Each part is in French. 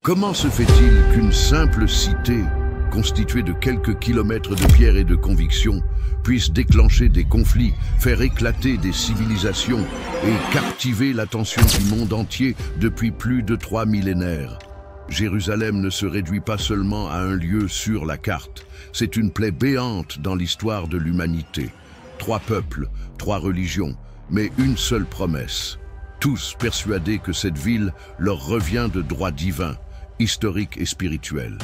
Comment se fait-il qu'une simple cité, constituée de quelques kilomètres de pierre et de conviction, puisse déclencher des conflits, faire éclater des civilisations et captiver l'attention du monde entier depuis plus de 3 millénaires? Jérusalem ne se réduit pas seulement à un lieu sur la carte, c'est une plaie béante dans l'histoire de l'humanité. 3 peuples, 3 religions, mais une seule promesse. Tous persuadés que cette ville leur revient de droit divin, historique et spirituel.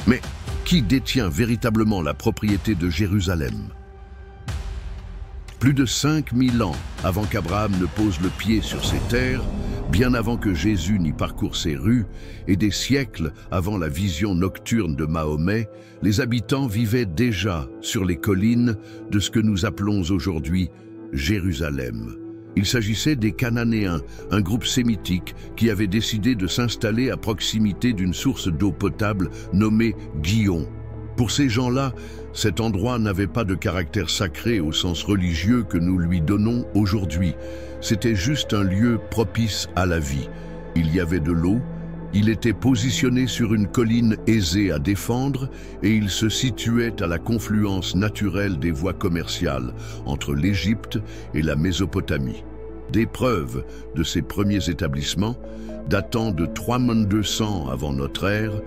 Mais qui détient véritablement la propriété de Jérusalem? Plus de 5000 ans avant qu'Abraham ne pose le pied sur ces terres, bien avant que Jésus n'y parcourt ses rues, et des siècles avant la vision nocturne de Mahomet, les habitants vivaient déjà sur les collines de ce que nous appelons aujourd'hui Jérusalem. Il s'agissait des Cananéens, un groupe sémitique qui avait décidé de s'installer à proximité d'une source d'eau potable nommée Gihon. Pour ces gens-là, cet endroit n'avait pas de caractère sacré au sens religieux que nous lui donnons aujourd'hui. C'était juste un lieu propice à la vie. Il y avait de l'eau, il était positionné sur une colline aisée à défendre et il se situait à la confluence naturelle des voies commerciales entre l'Égypte et la Mésopotamie. Des preuves de ces premiers établissements, datant de 3200 avant notre ère,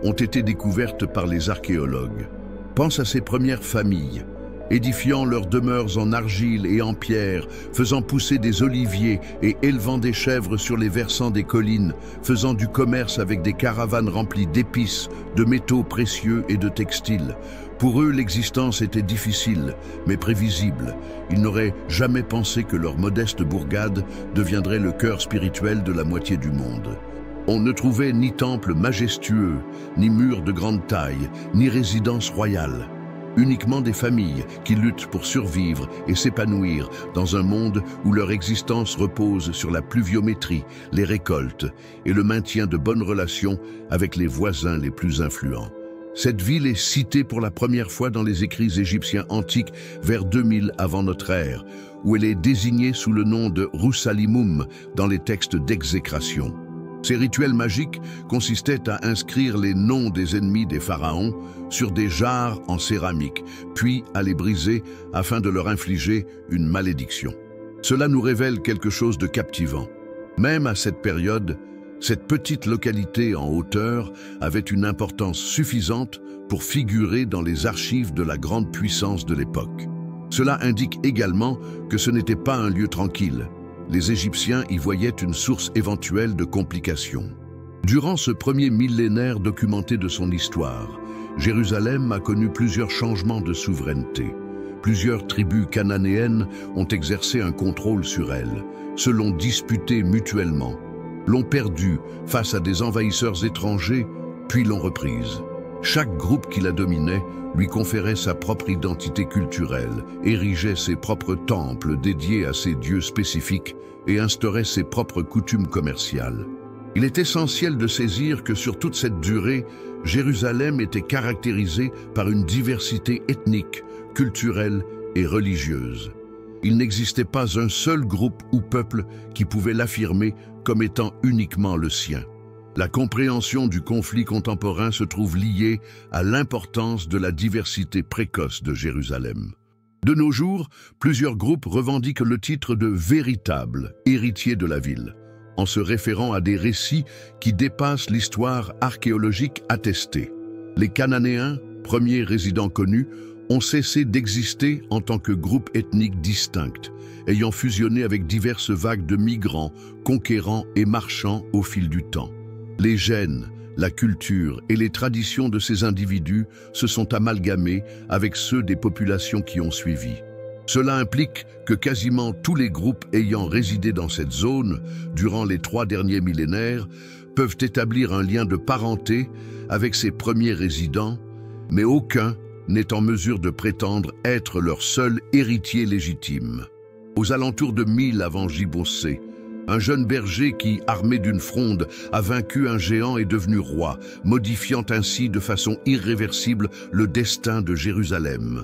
ont été découvertes par les archéologues. Pense à ces premières familles, édifiant leurs demeures en argile et en pierre, faisant pousser des oliviers et élevant des chèvres sur les versants des collines, faisant du commerce avec des caravanes remplies d'épices, de métaux précieux et de textiles. Pour eux, l'existence était difficile, mais prévisible. Ils n'auraient jamais pensé que leur modeste bourgade deviendrait le cœur spirituel de la moitié du monde. On ne trouvait ni temple majestueux, ni murs de grande taille, ni résidence royale. Uniquement des familles qui luttent pour survivre et s'épanouir dans un monde où leur existence repose sur la pluviométrie, les récoltes et le maintien de bonnes relations avec les voisins les plus influents. Cette ville est citée pour la première fois dans les écrits égyptiens antiques vers 2000 avant notre ère, où elle est désignée sous le nom de Rousalimum dans les textes d'exécration. Ces rituels magiques consistaient à inscrire les noms des ennemis des pharaons sur des jarres en céramique, puis à les briser afin de leur infliger une malédiction. Cela nous révèle quelque chose de captivant. Même à cette période, cette petite localité en hauteur avait une importance suffisante pour figurer dans les archives de la grande puissance de l'époque. Cela indique également que ce n'était pas un lieu tranquille. Les Égyptiens y voyaient une source éventuelle de complications. Durant ce premier millénaire documenté de son histoire, Jérusalem a connu plusieurs changements de souveraineté. Plusieurs tribus cananéennes ont exercé un contrôle sur elle, se l'ont disputée mutuellement, l'ont perdue face à des envahisseurs étrangers, puis l'ont reprise. Chaque groupe qui la dominait lui conférait sa propre identité culturelle, érigeait ses propres temples dédiés à ses dieux spécifiques et instaurait ses propres coutumes commerciales. Il est essentiel de saisir que sur toute cette durée, Jérusalem était caractérisée par une diversité ethnique, culturelle et religieuse. Il n'existait pas un seul groupe ou peuple qui pouvait l'affirmer comme étant uniquement le sien. La compréhension du conflit contemporain se trouve liée à l'importance de la diversité précoce de Jérusalem. De nos jours, plusieurs groupes revendiquent le titre de véritable héritier de la ville, en se référant à des récits qui dépassent l'histoire archéologique attestée. Les Cananéens, premiers résidents connus, ont cessé d'exister en tant que groupe ethnique distinct, ayant fusionné avec diverses vagues de migrants, conquérants et marchands au fil du temps. Les gènes, la culture et les traditions de ces individus se sont amalgamés avec ceux des populations qui ont suivi. Cela implique que quasiment tous les groupes ayant résidé dans cette zone durant les 3 derniers millénaires peuvent établir un lien de parenté avec ces premiers résidents, mais aucun n'est en mesure de prétendre être leur seul héritier légitime. Aux alentours de 1000 avant J-C, un jeune berger qui, armé d'une fronde, a vaincu un géant est devenu roi, modifiant ainsi de façon irréversible le destin de Jérusalem.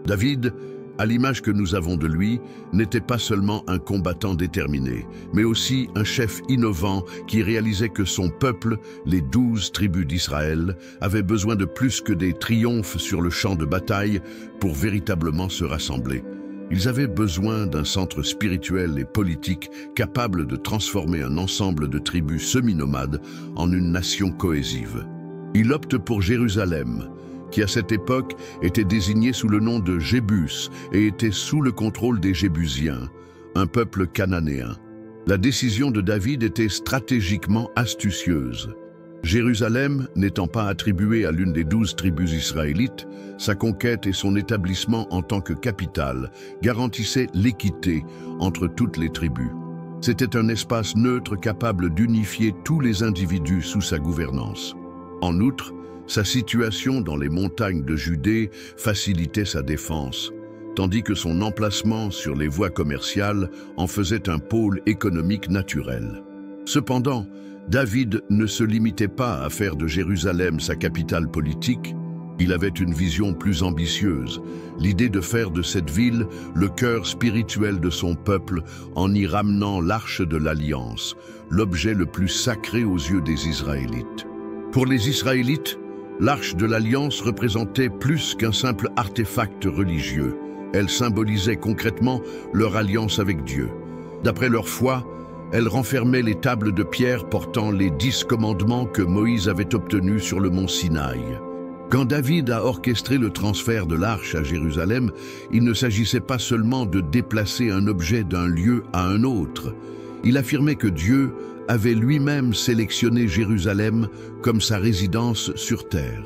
David, à l'image que nous avons de lui, n'était pas seulement un combattant déterminé, mais aussi un chef innovant qui réalisait que son peuple, les 12 tribus d'Israël, avait besoin de plus que des triomphes sur le champ de bataille pour véritablement se rassembler. Ils avaient besoin d'un centre spirituel et politique capable de transformer un ensemble de tribus semi-nomades en une nation cohésive. Il opte pour Jérusalem, qui à cette époque était désigné sous le nom de Jébus et était sous le contrôle des Jébusiens, un peuple cananéen. La décision de David était stratégiquement astucieuse. Jérusalem n'étant pas attribuée à l'une des 12 tribus israélites, sa conquête et son établissement en tant que capitale garantissaient l'équité entre toutes les tribus. C'était un espace neutre capable d'unifier tous les individus sous sa gouvernance. En outre, sa situation dans les montagnes de Judée facilitait sa défense, tandis que son emplacement sur les voies commerciales en faisait un pôle économique naturel. Cependant, David ne se limitait pas à faire de Jérusalem sa capitale politique. Il avait une vision plus ambitieuse, l'idée de faire de cette ville le cœur spirituel de son peuple en y ramenant l'arche de l'Alliance, l'objet le plus sacré aux yeux des Israélites. Pour les Israélites, l'arche de l'Alliance représentait plus qu'un simple artefact religieux. Elle symbolisait concrètement leur alliance avec Dieu. D'après leur foi, elle renfermait les tables de pierre portant les 10 commandements que Moïse avait obtenus sur le mont Sinaï. Quand David a orchestré le transfert de l'arche à Jérusalem, il ne s'agissait pas seulement de déplacer un objet d'un lieu à un autre. Il affirmait que Dieu avait lui-même sélectionné Jérusalem comme sa résidence sur terre.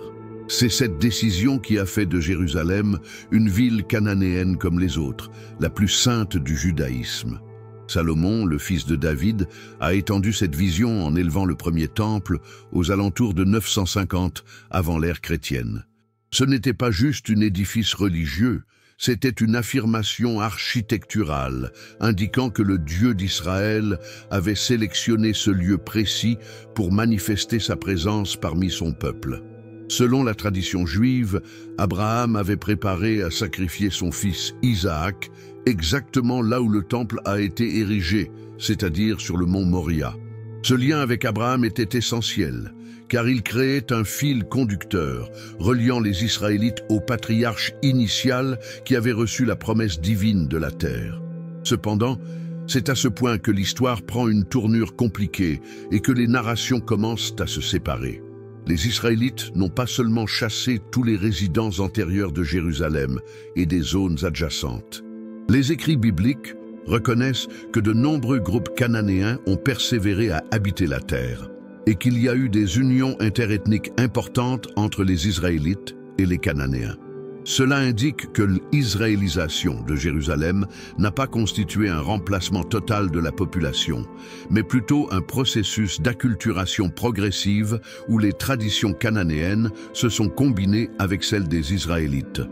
C'est cette décision qui a fait de Jérusalem une ville cananéenne comme les autres, la plus sainte du judaïsme. Salomon, le fils de David, a étendu cette vision en élevant le premier temple aux alentours de 950 avant l'ère chrétienne. Ce n'était pas juste un édifice religieux, c'était une affirmation architecturale, indiquant que le Dieu d'Israël avait sélectionné ce lieu précis pour manifester sa présence parmi son peuple. Selon la tradition juive, Abraham avait préparé à sacrifier son fils Isaac exactement là où le temple a été érigé, c'est-à-dire sur le mont Moria. Ce lien avec Abraham était essentiel, car il créait un fil conducteur, reliant les Israélites au patriarche initial qui avait reçu la promesse divine de la terre. Cependant, c'est à ce point que l'histoire prend une tournure compliquée et que les narrations commencent à se séparer. Les Israélites n'ont pas seulement chassé tous les résidents antérieurs de Jérusalem et des zones adjacentes. Les écrits bibliques reconnaissent que de nombreux groupes cananéens ont persévéré à habiter la terre et qu'il y a eu des unions interethniques importantes entre les Israélites et les Cananéens. Cela indique que l'israélisation de Jérusalem n'a pas constitué un remplacement total de la population, mais plutôt un processus d'acculturation progressive où les traditions cananéennes se sont combinées avec celles des Israélites.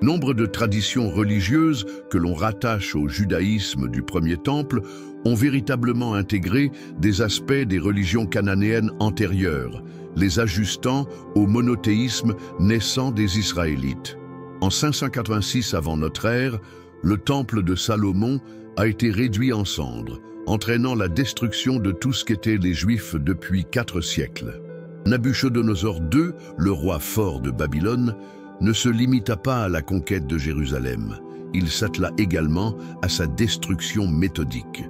Nombre de traditions religieuses que l'on rattache au judaïsme du premier temple ont véritablement intégré des aspects des religions cananéennes antérieures, les ajustant au monothéisme naissant des Israélites. En 586 avant notre ère, le temple de Salomon a été réduit en cendres, entraînant la destruction de tout ce qu'étaient les Juifs depuis 4 siècles. Nabuchodonosor II, le roi fort de Babylone, ne se limita pas à la conquête de Jérusalem. Il s'attela également à sa destruction méthodique.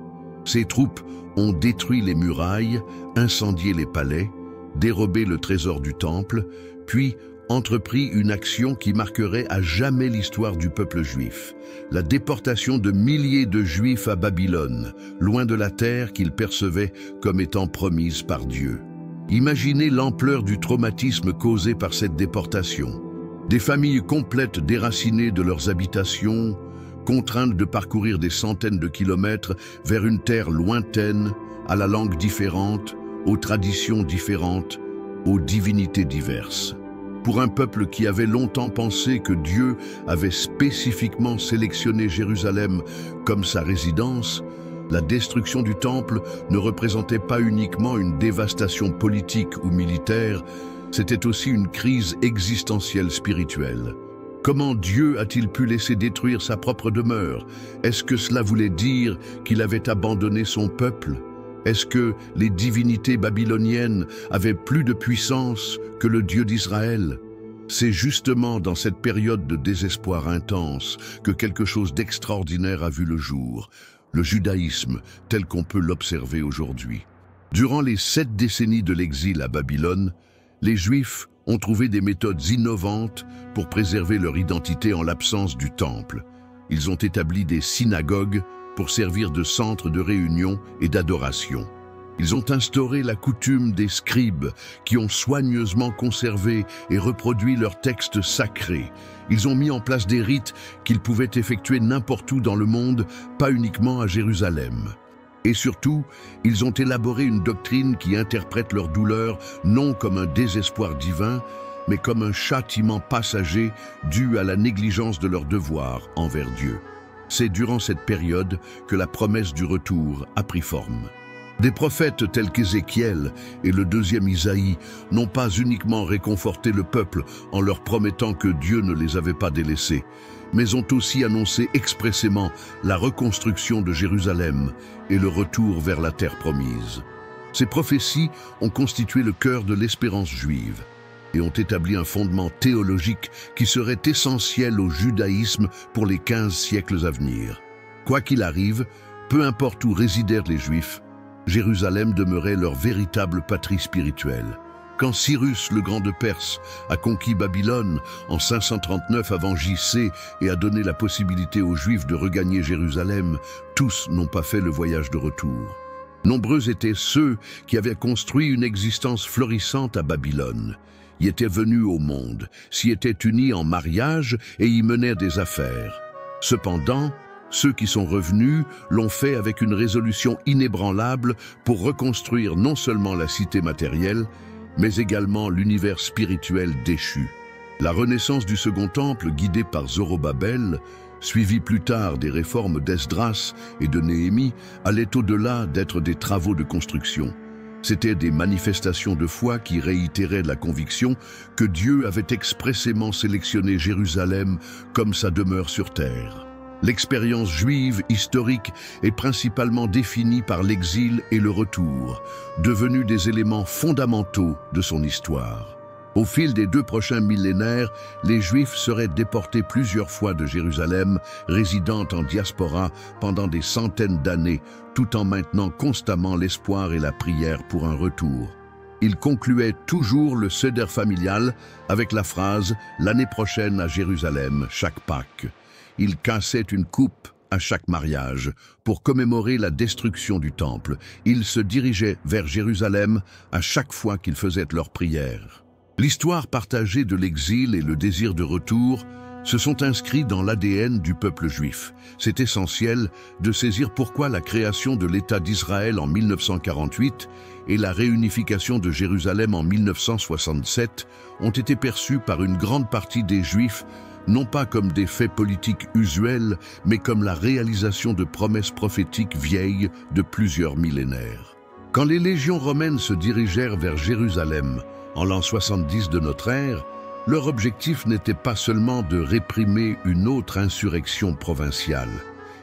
Ses troupes ont détruit les murailles, incendié les palais, dérobé le trésor du temple, puis entrepris une action qui marquerait à jamais l'histoire du peuple juif, la déportation de milliers de Juifs à Babylone, loin de la terre qu'ils percevaient comme étant promise par Dieu. Imaginez l'ampleur du traumatisme causé par cette déportation. Des familles complètes déracinées de leurs habitations, contraintes de parcourir des centaines de kilomètres vers une terre lointaine, à la langue différente, aux traditions différentes, aux divinités diverses. Pour un peuple qui avait longtemps pensé que Dieu avait spécifiquement sélectionné Jérusalem comme sa résidence, la destruction du temple ne représentait pas uniquement une dévastation politique ou militaire, c'était aussi une crise existentielle spirituelle. Comment Dieu a-t-il pu laisser détruire sa propre demeure? Est-ce que cela voulait dire qu'il avait abandonné son peuple? Est-ce que les divinités babyloniennes avaient plus de puissance que le Dieu d'Israël? C'est justement dans cette période de désespoir intense que quelque chose d'extraordinaire a vu le jour, le judaïsme tel qu'on peut l'observer aujourd'hui. Durant les 7 décennies de l'exil à Babylone, les Juifs ont trouvé des méthodes innovantes pour préserver leur identité en l'absence du temple. Ils ont établi des synagogues pour servir de centre de réunion et d'adoration. Ils ont instauré la coutume des scribes qui ont soigneusement conservé et reproduit leurs textes sacrés. Ils ont mis en place des rites qu'ils pouvaient effectuer n'importe où dans le monde, pas uniquement à Jérusalem. Et surtout, ils ont élaboré une doctrine qui interprète leur douleur non comme un désespoir divin, mais comme un châtiment passager dû à la négligence de leur devoir envers Dieu. C'est durant cette période que la promesse du retour a pris forme. Des prophètes tels qu'Ézéchiel et le 2e Isaïe n'ont pas uniquement réconforté le peuple en leur promettant que Dieu ne les avait pas délaissés, mais ont aussi annoncé expressément la reconstruction de Jérusalem et le retour vers la terre promise. Ces prophéties ont constitué le cœur de l'espérance juive et ont établi un fondement théologique qui serait essentiel au judaïsme pour les 15 siècles à venir. Quoi qu'il arrive, peu importe où résidèrent les Juifs, Jérusalem demeurait leur véritable patrie spirituelle. Quand Cyrus, le grand de Perse, a conquis Babylone en 539 avant J.C. et a donné la possibilité aux Juifs de regagner Jérusalem, tous n'ont pas fait le voyage de retour. Nombreux étaient ceux qui avaient construit une existence florissante à Babylone, y étaient venus au monde, s'y étaient unis en mariage et y menèrent des affaires. Cependant, ceux qui sont revenus l'ont fait avec une résolution inébranlable pour reconstruire non seulement la cité matérielle, mais également l'univers spirituel déchu. La renaissance du Second Temple, guidée par Zorobabel, suivie plus tard des réformes d'Esdras et de Néhémie, allait au-delà d'être des travaux de construction. C'étaient des manifestations de foi qui réitéraient la conviction que Dieu avait expressément sélectionné Jérusalem comme sa demeure sur terre. L'expérience juive historique est principalement définie par l'exil et le retour, devenus des éléments fondamentaux de son histoire. Au fil des 2 prochains millénaires, les Juifs seraient déportés plusieurs fois de Jérusalem, résidant en diaspora pendant des centaines d'années, tout en maintenant constamment l'espoir et la prière pour un retour. Ils concluaient toujours le seder familial avec la phrase « L'année prochaine à Jérusalem, chaque Pâques ». Ils cassaient une coupe à chaque mariage pour commémorer la destruction du temple. Ils se dirigeaient vers Jérusalem à chaque fois qu'ils faisaient leur prière. L'histoire partagée de l'exil et le désir de retour se sont inscrits dans l'ADN du peuple juif. C'est essentiel de saisir pourquoi la création de l'État d'Israël en 1948 et la réunification de Jérusalem en 1967 ont été perçues par une grande partie des Juifs non pas comme des faits politiques usuels, mais comme la réalisation de promesses prophétiques vieilles de plusieurs millénaires. Quand les légions romaines se dirigèrent vers Jérusalem en l'an 70 de notre ère, leur objectif n'était pas seulement de réprimer une autre insurrection provinciale.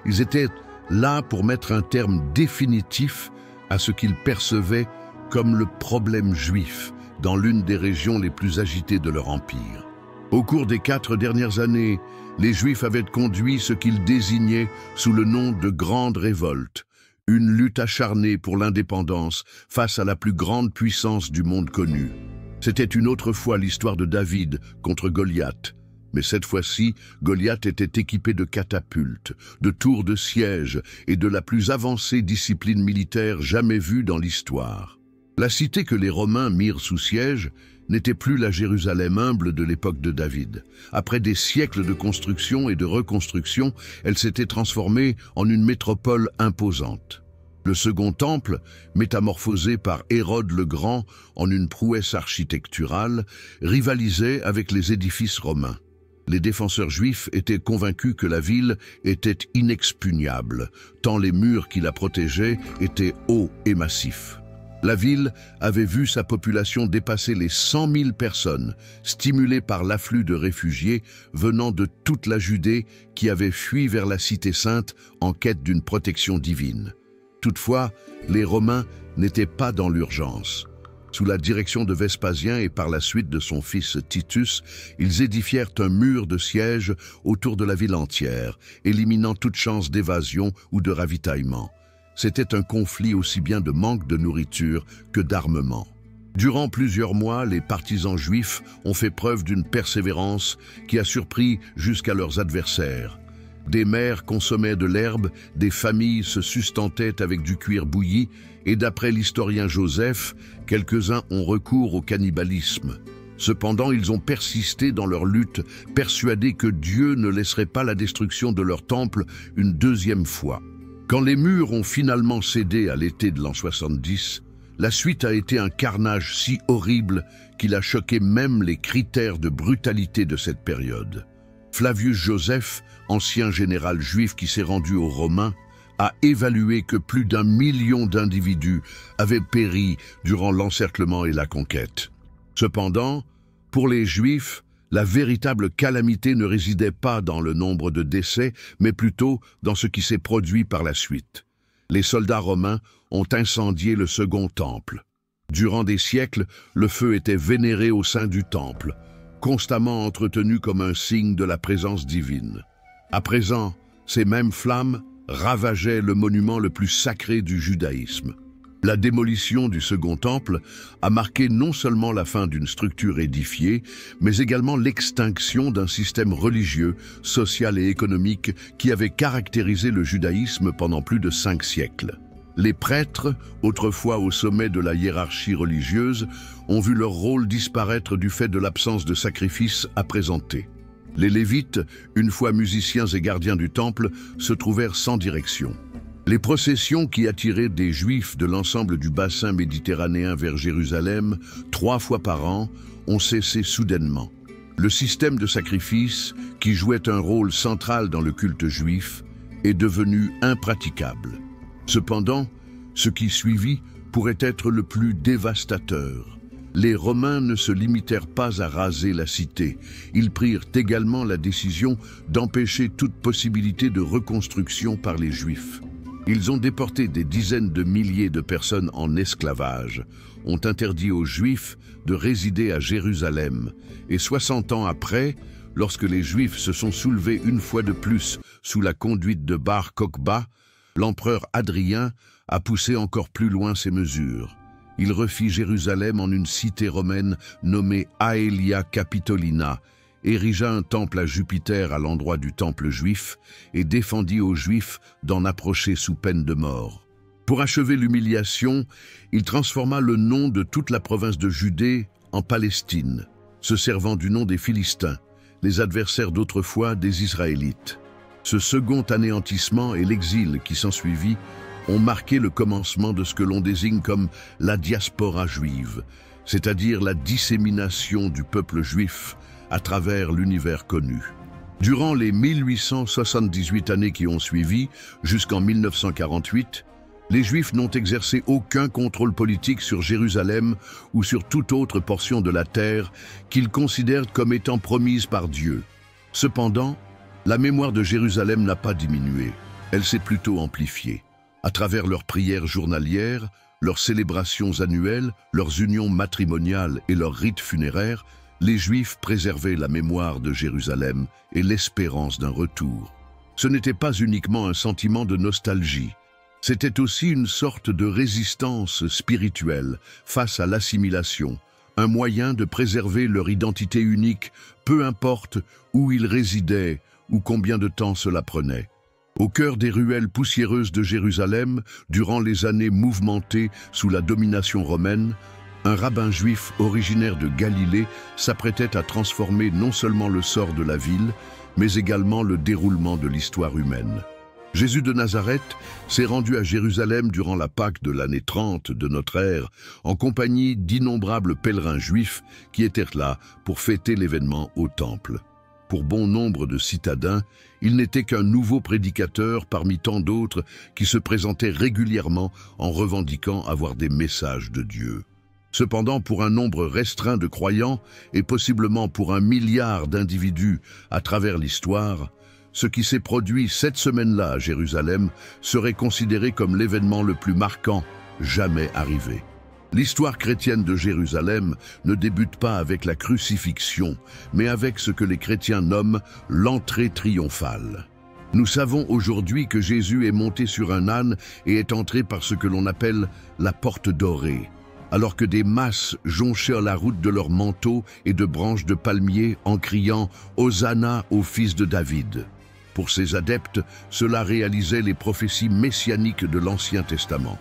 Ils étaient là pour mettre un terme définitif à ce qu'ils percevaient comme le problème juif dans l'une des régions les plus agitées de leur empire. Au cours des 4 dernières années, les Juifs avaient conduit ce qu'ils désignaient sous le nom de Grande Révolte, une lutte acharnée pour l'indépendance face à la plus grande puissance du monde connu. C'était une autre fois l'histoire de David contre Goliath, mais cette fois-ci, Goliath était équipé de catapultes, de tours de siège et de la plus avancée discipline militaire jamais vue dans l'histoire. La cité que les Romains mirent sous siège n'était plus la Jérusalem humble de l'époque de David. Après des siècles de construction et de reconstruction, elle s'était transformée en une métropole imposante. Le Second Temple, métamorphosé par Hérode le Grand en une prouesse architecturale, rivalisait avec les édifices romains. Les défenseurs juifs étaient convaincus que la ville était inexpugnable, tant les murs qui la protégeaient étaient hauts et massifs. La ville avait vu sa population dépasser les 100 000 personnes, stimulées par l'afflux de réfugiés venant de toute la Judée qui avaient fui vers la Cité Sainte en quête d'une protection divine. Toutefois, les Romains n'étaient pas dans l'urgence. Sous la direction de Vespasien et par la suite de son fils Titus, ils édifièrent un mur de siège autour de la ville entière, éliminant toute chance d'évasion ou de ravitaillement. C'était un conflit aussi bien de manque de nourriture que d'armement. Durant plusieurs mois, les partisans juifs ont fait preuve d'une persévérance qui a surpris jusqu'à leurs adversaires. Des mères consommaient de l'herbe, des familles se sustentaient avec du cuir bouilli, et d'après l'historien Joseph, quelques-uns ont recours au cannibalisme. Cependant, ils ont persisté dans leur lutte, persuadés que Dieu ne laisserait pas la destruction de leur temple une deuxième fois. Quand les murs ont finalement cédé à l'été de l'an 70, la suite a été un carnage si horrible qu'il a choqué même les critères de brutalité de cette période. Flavius Joseph, ancien général juif qui s'est rendu aux Romains, a évalué que plus d'1 million d'individus avaient péri durant l'encerclement et la conquête. Cependant, pour les Juifs, la véritable calamité ne résidait pas dans le nombre de décès, mais plutôt dans ce qui s'est produit par la suite. Les soldats romains ont incendié le second temple. Durant des siècles, le feu était vénéré au sein du temple, constamment entretenu comme un signe de la présence divine. À présent, ces mêmes flammes ravageaient le monument le plus sacré du judaïsme. La démolition du second temple a marqué non seulement la fin d'une structure édifiée, mais également l'extinction d'un système religieux, social et économique qui avait caractérisé le judaïsme pendant plus de 5 siècles. Les prêtres, autrefois au sommet de la hiérarchie religieuse, ont vu leur rôle disparaître du fait de l'absence de sacrifices à présenter. Les Lévites, une fois musiciens et gardiens du temple, se trouvèrent sans direction. Les processions qui attiraient des Juifs de l'ensemble du bassin méditerranéen vers Jérusalem, 3 fois par an, ont cessé soudainement. Le système de sacrifice, qui jouait un rôle central dans le culte juif, est devenu impraticable. Cependant, ce qui suivit pourrait être le plus dévastateur. Les Romains ne se limitèrent pas à raser la cité. Ils prirent également la décision d'empêcher toute possibilité de reconstruction par les Juifs. Ils ont déporté des dizaines de milliers de personnes en esclavage, ont interdit aux Juifs de résider à Jérusalem, et 60 ans après, lorsque les Juifs se sont soulevés une fois de plus sous la conduite de Bar Kokhba, l'empereur Hadrien a poussé encore plus loin ses mesures. Il refit Jérusalem en une cité romaine nommée Aelia Capitolina, érigea un temple à Jupiter à l'endroit du temple juif et défendit aux Juifs d'en approcher sous peine de mort. Pour achever l'humiliation, il transforma le nom de toute la province de Judée en Palestine, se servant du nom des Philistins, les adversaires d'autrefois des Israélites. Ce second anéantissement et l'exil qui s'ensuivit ont marqué le commencement de ce que l'on désigne comme la diaspora juive, c'est-à-dire la dissémination du peuple juif à travers l'univers connu. Durant les 1878 années qui ont suivi, jusqu'en 1948, les Juifs n'ont exercé aucun contrôle politique sur Jérusalem ou sur toute autre portion de la terre qu'ils considèrent comme étant promise par Dieu. Cependant, la mémoire de Jérusalem n'a pas diminué, elle s'est plutôt amplifiée. À travers leurs prières journalières, leurs célébrations annuelles, leurs unions matrimoniales et leurs rites funéraires, les Juifs préservaient la mémoire de Jérusalem et l'espérance d'un retour. Ce n'était pas uniquement un sentiment de nostalgie, c'était aussi une sorte de résistance spirituelle face à l'assimilation, un moyen de préserver leur identité unique, peu importe où ils résidaient ou combien de temps cela prenait. Au cœur des ruelles poussiéreuses de Jérusalem, durant les années mouvementées sous la domination romaine, un rabbin juif originaire de Galilée s'apprêtait à transformer non seulement le sort de la ville, mais également le déroulement de l'histoire humaine. Jésus de Nazareth s'est rendu à Jérusalem durant la Pâque de l'année 30 de notre ère, en compagnie d'innombrables pèlerins juifs qui étaient là pour fêter l'événement au temple. Pour bon nombre de citadins, il n'était qu'un nouveau prédicateur parmi tant d'autres qui se présentaient régulièrement en revendiquant avoir des messages de Dieu. Cependant, pour un nombre restreint de croyants, et possiblement pour 1 milliard d'individus à travers l'histoire, ce qui s'est produit cette semaine-là à Jérusalem serait considéré comme l'événement le plus marquant jamais arrivé. L'histoire chrétienne de Jérusalem ne débute pas avec la crucifixion, mais avec ce que les chrétiens nomment l'entrée triomphale. Nous savons aujourd'hui que Jésus est monté sur un âne et est entré par ce que l'on appelle la porte dorée, alors que des masses jonchèrent la route de leurs manteaux et de branches de palmiers en criant « Hosanna au fils de David ». Pour ces adeptes, cela réalisait les prophéties messianiques de l'Ancien Testament.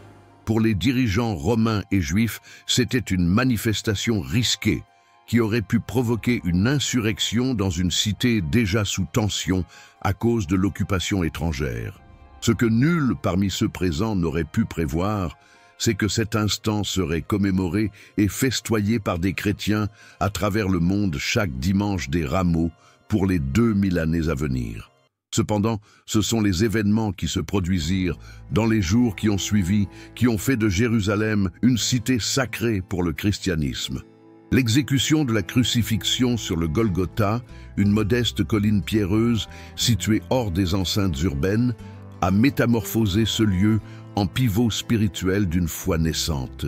Pour les dirigeants romains et juifs, c'était une manifestation risquée qui aurait pu provoquer une insurrection dans une cité déjà sous tension à cause de l'occupation étrangère. Ce que nul parmi ceux présents n'aurait pu prévoir, c'est que cet instant serait commémoré et festoyé par des chrétiens à travers le monde chaque dimanche des Rameaux pour les 2000 années à venir. Cependant, ce sont les événements qui se produisirent dans les jours qui ont suivi, qui ont fait de Jérusalem une cité sacrée pour le christianisme. L'exécution de la crucifixion sur le Golgotha, une modeste colline pierreuse située hors des enceintes urbaines, a métamorphosé ce lieu en pivot spirituel d'une foi naissante.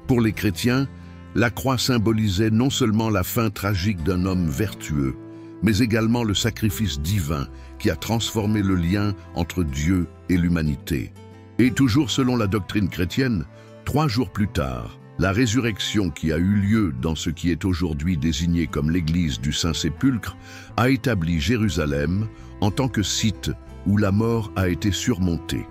Pour les chrétiens, la croix symbolisait non seulement la fin tragique d'un homme vertueux, mais également le sacrifice divin qui a transformé le lien entre Dieu et l'humanité. Et toujours selon la doctrine chrétienne, 3 jours plus tard, la résurrection qui a eu lieu dans ce qui est aujourd'hui désigné comme l'église du Saint-Sépulcre a établi Jérusalem en tant que site où la mort a été surmontée.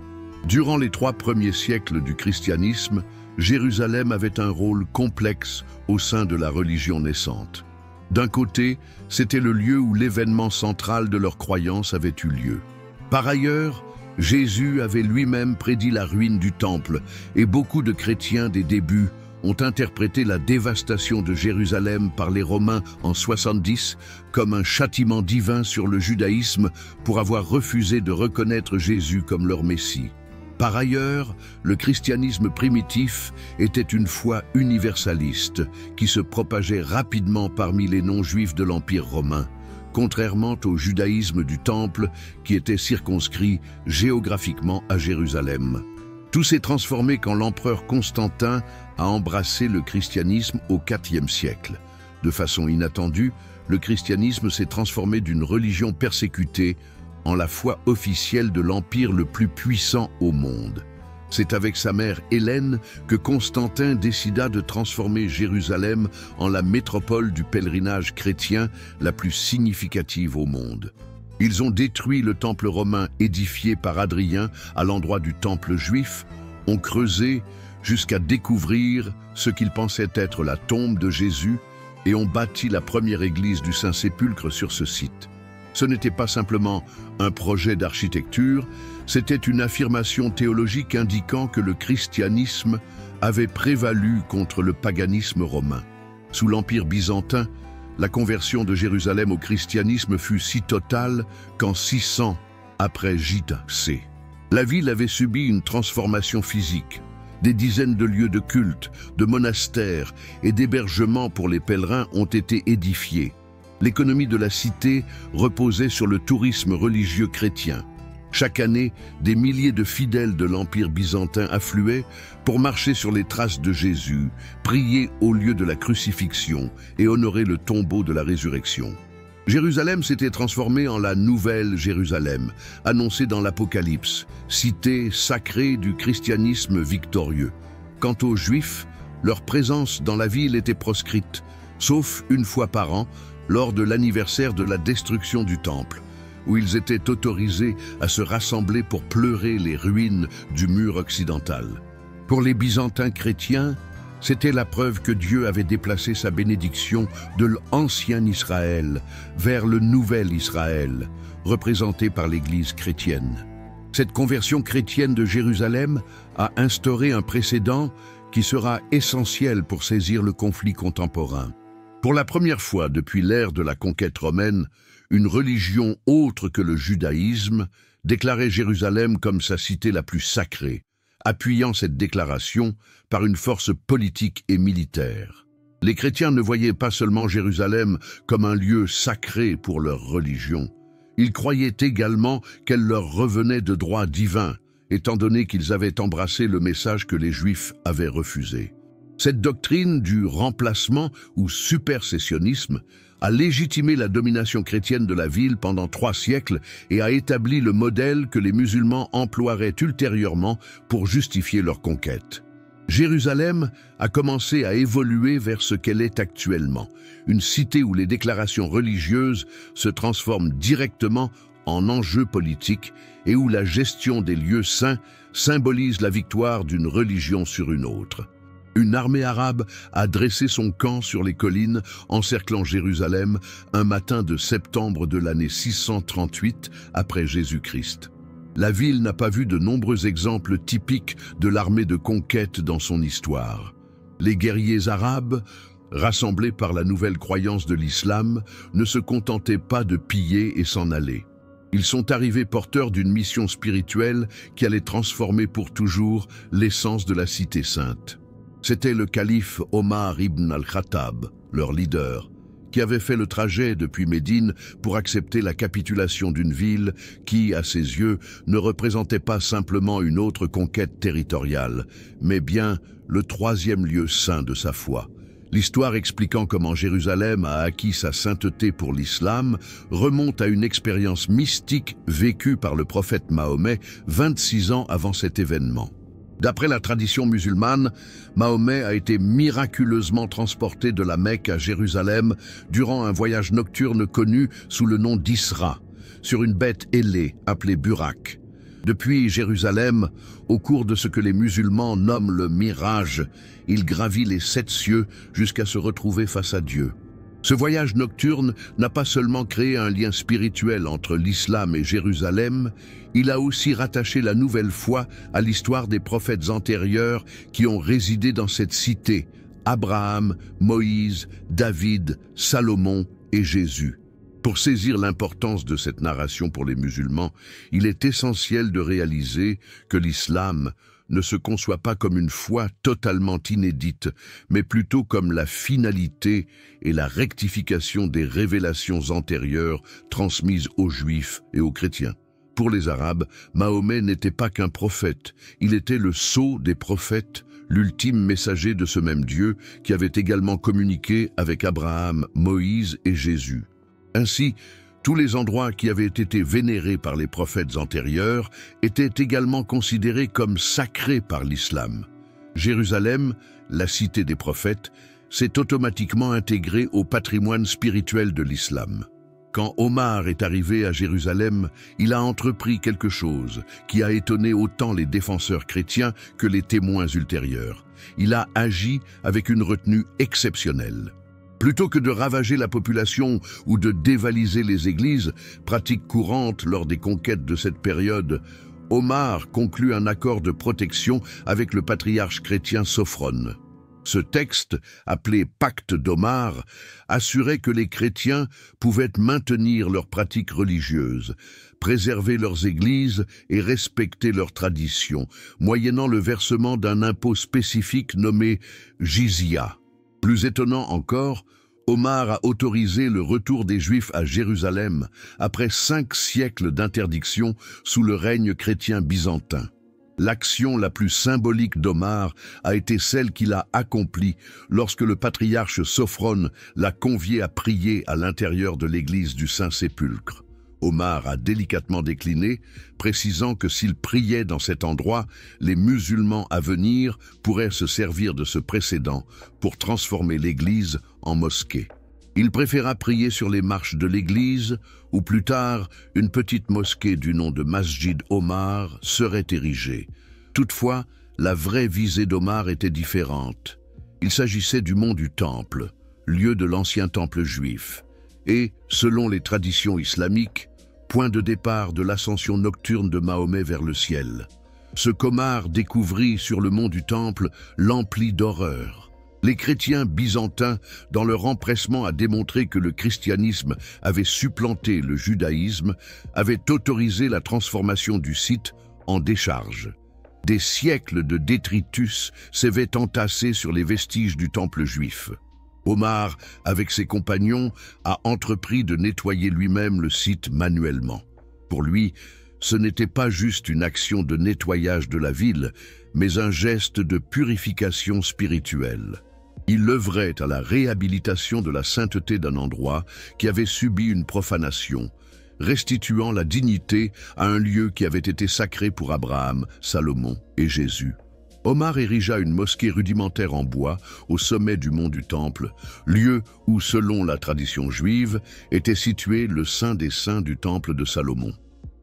Durant les 3 premiers siècles du christianisme, Jérusalem avait un rôle complexe au sein de la religion naissante. D'un côté, c'était le lieu où l'événement central de leur croyance avait eu lieu. Par ailleurs, Jésus avait lui-même prédit la ruine du temple et beaucoup de chrétiens des débuts ont interprété la dévastation de Jérusalem par les Romains en 70 comme un châtiment divin sur le judaïsme pour avoir refusé de reconnaître Jésus comme leur Messie. Par ailleurs, le christianisme primitif était une foi universaliste qui se propageait rapidement parmi les non-juifs de l'Empire romain, contrairement au judaïsme du Temple qui était circonscrit géographiquement à Jérusalem. Tout s'est transformé quand l'empereur Constantin a embrassé le christianisme au IVe siècle. De façon inattendue, le christianisme s'est transformé d'une religion persécutée en la foi officielle de l'empire le plus puissant au monde. C'est avec sa mère Hélène que Constantin décida de transformer Jérusalem en la métropole du pèlerinage chrétien la plus significative au monde. Ils ont détruit le temple romain édifié par Hadrien à l'endroit du temple juif, ont creusé jusqu'à découvrir ce qu'ils pensaient être la tombe de Jésus et ont bâti la première église du Saint-Sépulcre sur ce site. Ce n'était pas simplement un projet d'architecture, c'était une affirmation théologique indiquant que le christianisme avait prévalu contre le paganisme romain. Sous l'Empire byzantin, la conversion de Jérusalem au christianisme fut si totale qu'en 600 après J.C. La ville avait subi une transformation physique. Des dizaines de lieux de culte, de monastères et d'hébergements pour les pèlerins ont été édifiés. L'économie de la cité reposait sur le tourisme religieux chrétien. Chaque année, des milliers de fidèles de l'Empire byzantin affluaient pour marcher sur les traces de Jésus, prier au lieu de la crucifixion et honorer le tombeau de la résurrection. Jérusalem s'était transformée en la Nouvelle Jérusalem, annoncée dans l'Apocalypse, cité sacrée du christianisme victorieux. Quant aux Juifs, leur présence dans la ville était proscrite, sauf une fois par an, lors de l'anniversaire de la destruction du Temple, où ils étaient autorisés à se rassembler pour pleurer les ruines du mur occidental. Pour les Byzantins chrétiens, c'était la preuve que Dieu avait déplacé sa bénédiction de l'ancien Israël vers le nouvel Israël, représenté par l'Église chrétienne. Cette conversion chrétienne de Jérusalem a instauré un précédent qui sera essentiel pour saisir le conflit contemporain. Pour la première fois depuis l'ère de la conquête romaine, une religion autre que le judaïsme déclarait Jérusalem comme sa cité la plus sacrée, appuyant cette déclaration par une force politique et militaire. Les chrétiens ne voyaient pas seulement Jérusalem comme un lieu sacré pour leur religion, ils croyaient également qu'elle leur revenait de droit divin, étant donné qu'ils avaient embrassé le message que les Juifs avaient refusé. Cette doctrine du remplacement ou supersessionnisme a légitimé la domination chrétienne de la ville pendant 3 siècles et a établi le modèle que les musulmans emploieraient ultérieurement pour justifier leur conquête. Jérusalem a commencé à évoluer vers ce qu'elle est actuellement, une cité où les déclarations religieuses se transforment directement en enjeux politiques et où la gestion des lieux saints symbolise la victoire d'une religion sur une autre. Une armée arabe a dressé son camp sur les collines encerclant Jérusalem un matin de septembre de l'année 638 après Jésus-Christ. La ville n'a pas vu de nombreux exemples typiques de l'armée de conquête dans son histoire. Les guerriers arabes, rassemblés par la nouvelle croyance de l'islam, ne se contentaient pas de piller et s'en aller. Ils sont arrivés porteurs d'une mission spirituelle qui allait transformer pour toujours l'essence de la cité sainte. C'était le calife Omar ibn al-Khattab, leur leader, qui avait fait le trajet depuis Médine pour accepter la capitulation d'une ville qui, à ses yeux, ne représentait pas simplement une autre conquête territoriale, mais bien le 3e lieu saint de sa foi. L'histoire expliquant comment Jérusalem a acquis sa sainteté pour l'islam remonte à une expérience mystique vécue par le prophète Mahomet 26 ans avant cet événement. D'après la tradition musulmane, Mahomet a été miraculeusement transporté de la Mecque à Jérusalem durant un voyage nocturne connu sous le nom d'Isra, sur une bête ailée appelée Burak. Depuis Jérusalem, au cours de ce que les musulmans nomment le mirage, il gravit les 7 cieux jusqu'à se retrouver face à Dieu. Ce voyage nocturne n'a pas seulement créé un lien spirituel entre l'islam et Jérusalem, il a aussi rattaché la nouvelle foi à l'histoire des prophètes antérieurs qui ont résidé dans cette cité, Abraham, Moïse, David, Salomon et Jésus. Pour saisir l'importance de cette narration pour les musulmans, il est essentiel de réaliser que l'islam ne se conçoit pas comme une foi totalement inédite, mais plutôt comme la finalité et la rectification des révélations antérieures transmises aux Juifs et aux chrétiens. Pour les Arabes, Mahomet n'était pas qu'un prophète, il était le sceau des prophètes, l'ultime messager de ce même Dieu qui avait également communiqué avec Abraham, Moïse et Jésus. Ainsi, tous les endroits qui avaient été vénérés par les prophètes antérieurs étaient également considérés comme sacrés par l'islam. Jérusalem, la cité des prophètes, s'est automatiquement intégrée au patrimoine spirituel de l'islam. Quand Omar est arrivé à Jérusalem, il a entrepris quelque chose qui a étonné autant les défenseurs chrétiens que les témoins ultérieurs. Il a agi avec une retenue exceptionnelle. Plutôt que de ravager la population ou de dévaliser les églises, pratique courante lors des conquêtes de cette période, Omar conclut un accord de protection avec le patriarche chrétien Sophrone. Ce texte, appelé Pacte d'Omar, assurait que les chrétiens pouvaient maintenir leurs pratiques religieuses, préserver leurs églises et respecter leurs traditions, moyennant le versement d'un impôt spécifique nommé jizya. Plus étonnant encore, Omar a autorisé le retour des Juifs à Jérusalem après 5 siècles d'interdiction sous le règne chrétien byzantin. L'action la plus symbolique d'Omar a été celle qu'il a accomplie lorsque le patriarche Sophrone l'a convié à prier à l'intérieur de l'église du Saint-Sépulcre. Omar a délicatement décliné, précisant que s'il priait dans cet endroit, les musulmans à venir pourraient se servir de ce précédent pour transformer l'église en mosquée. Il préféra prier sur les marches de l'église, où plus tard, une petite mosquée du nom de Masjid Omar serait érigée. Toutefois, la vraie visée d'Omar était différente. Il s'agissait du mont du Temple, lieu de l'ancien temple juif, et, selon les traditions islamiques, point de départ de l'ascension nocturne de Mahomet vers le ciel. Ce qu'Omar découvrit sur le mont du Temple l'emplit d'horreur. Les chrétiens byzantins, dans leur empressement à démontrer que le christianisme avait supplanté le judaïsme, avaient autorisé la transformation du site en décharge. Des siècles de détritus s'avaient entassés sur les vestiges du temple juif. Omar, avec ses compagnons, a entrepris de nettoyer lui-même le site manuellement. Pour lui, ce n'était pas juste une action de nettoyage de la ville, mais un geste de purification spirituelle. Il œuvrait à la réhabilitation de la sainteté d'un endroit qui avait subi une profanation, restituant la dignité à un lieu qui avait été sacré pour Abraham, Salomon et Jésus. Omar érigea une mosquée rudimentaire en bois au sommet du mont du Temple, lieu où, selon la tradition juive, était situé le Saint des Saints du Temple de Salomon.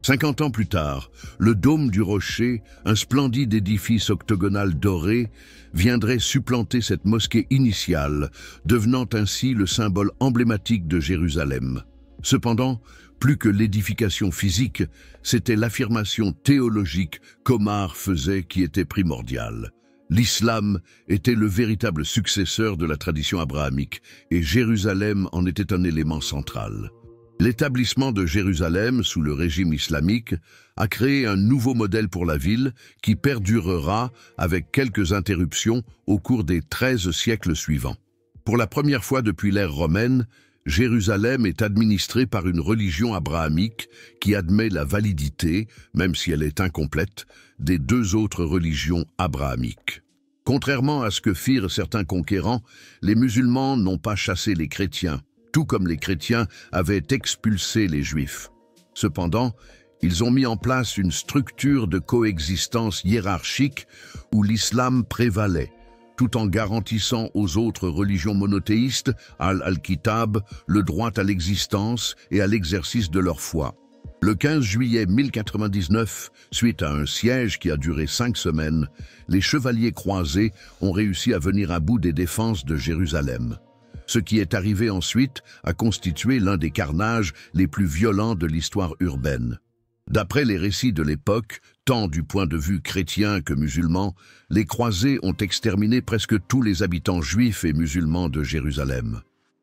50 ans plus tard, le dôme du rocher, un splendide édifice octogonal doré, viendrait supplanter cette mosquée initiale, devenant ainsi le symbole emblématique de Jérusalem. Cependant, plus que l'édification physique, c'était l'affirmation théologique qu'Omar faisait qui était primordiale. L'islam était le véritable successeur de la tradition abrahamique et Jérusalem en était un élément central. L'établissement de Jérusalem sous le régime islamique a créé un nouveau modèle pour la ville qui perdurera avec quelques interruptions au cours des 13 siècles suivants. Pour la première fois depuis l'ère romaine, Jérusalem est administrée par une religion abrahamique qui admet la validité, même si elle est incomplète, des deux autres religions abrahamiques. Contrairement à ce que firent certains conquérants, les musulmans n'ont pas chassé les chrétiens, tout comme les chrétiens avaient expulsé les Juifs. Cependant, ils ont mis en place une structure de coexistence hiérarchique où l'islam prévalait, tout en garantissant aux autres religions monothéistes, al-Kitab, le droit à l'existence et à l'exercice de leur foi. Le 15 juillet 1099, suite à un siège qui a duré 5 semaines, les chevaliers croisés ont réussi à venir à bout des défenses de Jérusalem. Ce qui est arrivé ensuite a constitué l'un des carnages les plus violents de l'histoire urbaine. D'après les récits de l'époque, tant du point de vue chrétien que musulman, les croisés ont exterminé presque tous les habitants juifs et musulmans de Jérusalem.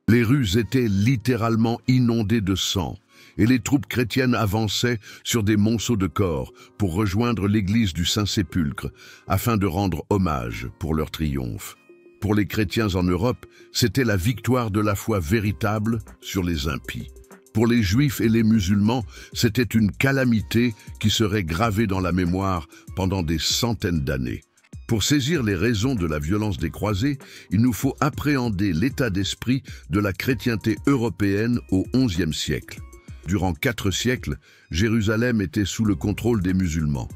Les rues étaient littéralement inondées de sang, et les troupes chrétiennes avançaient sur des monceaux de corps pour rejoindre l'église du Saint-Sépulcre, afin de rendre hommage pour leur triomphe. Pour les chrétiens en Europe, c'était la victoire de la foi véritable sur les impies. Pour les juifs et les musulmans, c'était une calamité qui serait gravée dans la mémoire pendant des centaines d'années. Pour saisir les raisons de la violence des croisés, il nous faut appréhender l'état d'esprit de la chrétienté européenne au XIe siècle. Durant 4 siècles, Jérusalem était sous le contrôle des musulmans.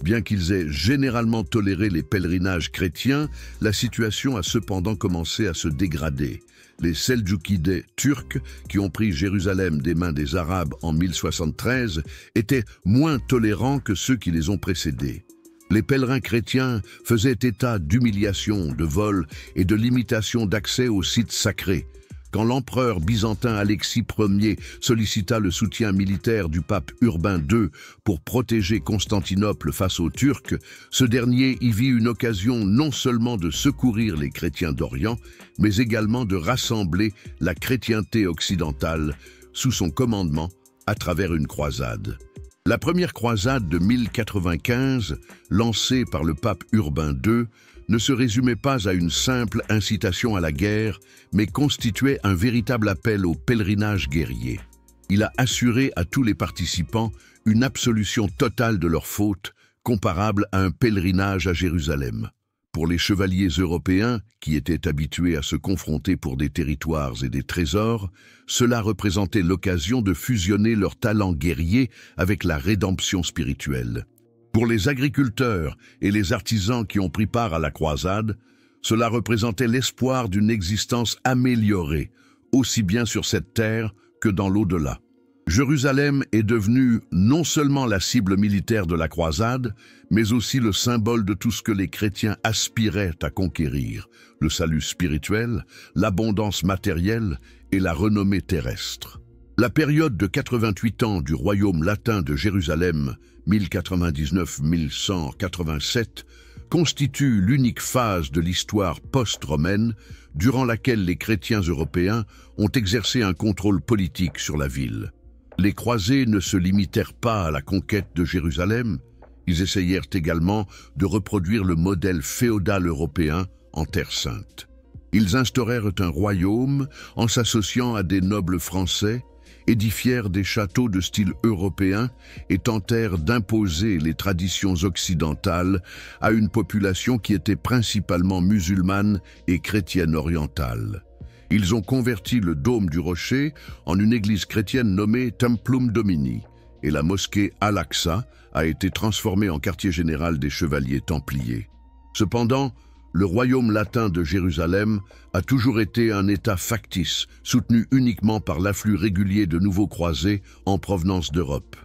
Bien qu'ils aient généralement toléré les pèlerinages chrétiens, la situation a cependant commencé à se dégrader. Les Seldjoukides turcs, qui ont pris Jérusalem des mains des Arabes en 1073, étaient moins tolérants que ceux qui les ont précédés. Les pèlerins chrétiens faisaient état d'humiliation, de vols et de limitation d'accès aux sites sacrés. Quand l'empereur byzantin Alexis Ier sollicita le soutien militaire du pape Urbain II pour protéger Constantinople face aux Turcs, ce dernier y vit une occasion non seulement de secourir les chrétiens d'Orient, mais également de rassembler la chrétienté occidentale sous son commandement à travers une croisade. La première croisade de 1095, lancée par le pape Urbain II, ne se résumait pas à une simple incitation à la guerre, mais constituait un véritable appel au pèlerinage guerrier. Il a assuré à tous les participants une absolution totale de leurs fautes, comparable à un pèlerinage à Jérusalem. Pour les chevaliers européens, qui étaient habitués à se confronter pour des territoires et des trésors, cela représentait l'occasion de fusionner leurs talents guerriers avec la rédemption spirituelle. Pour les agriculteurs et les artisans qui ont pris part à la croisade, cela représentait l'espoir d'une existence améliorée, aussi bien sur cette terre que dans l'au-delà. Jérusalem est devenue non seulement la cible militaire de la croisade, mais aussi le symbole de tout ce que les chrétiens aspiraient à conquérir, le salut spirituel, l'abondance matérielle et la renommée terrestre. La période de 88 ans du royaume latin de Jérusalem, 1099-1187, constitue l'unique phase de l'histoire post-romaine durant laquelle les chrétiens européens ont exercé un contrôle politique sur la ville. Les croisés ne se limitèrent pas à la conquête de Jérusalem, ils essayèrent également de reproduire le modèle féodal européen en Terre Sainte. Ils instaurèrent un royaume en s'associant à des nobles français, édifièrent des châteaux de style européen et tentèrent d'imposer les traditions occidentales à une population qui était principalement musulmane et chrétienne orientale. Ils ont converti le dôme du rocher en une église chrétienne nommée Templum Domini, et la mosquée Al-Aqsa a été transformée en quartier général des chevaliers templiers. Cependant, le royaume latin de Jérusalem a toujours été un État factice, soutenu uniquement par l'afflux régulier de nouveaux croisés en provenance d'Europe.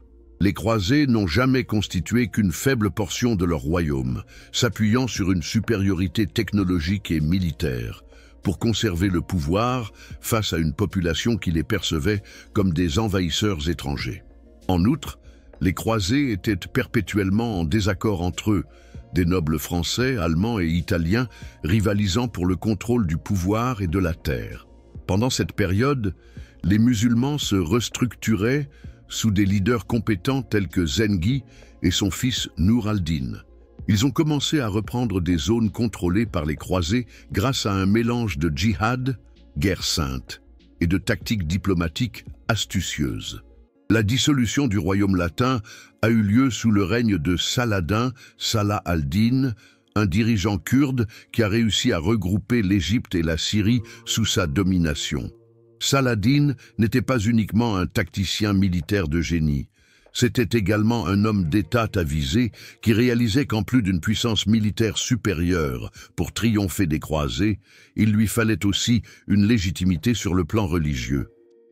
Les croisés n'ont jamais constitué qu'une faible portion de leur royaume, s'appuyant sur une supériorité technologique et militaire, pour conserver le pouvoir face à une population qui les percevait comme des envahisseurs étrangers. En outre, les croisés étaient perpétuellement en désaccord entre eux, des nobles français, allemands et italiens rivalisant pour le contrôle du pouvoir et de la terre. Pendant cette période, les musulmans se restructuraient sous des leaders compétents tels que Zengi et son fils Nour al-Din. Ils ont commencé à reprendre des zones contrôlées par les croisés grâce à un mélange de djihad, guerre sainte, et de tactiques diplomatiques astucieuses. La dissolution du royaume latin a eu lieu sous le règne de Saladin, Salah al-Din, un dirigeant kurde qui a réussi à regrouper l'Égypte et la Syrie sous sa domination. Saladin n'était pas uniquement un tacticien militaire de génie. C'était également un homme d'État avisé qui réalisait qu'en plus d'une puissance militaire supérieure pour triompher des croisés, il lui fallait aussi une légitimité sur le plan religieux.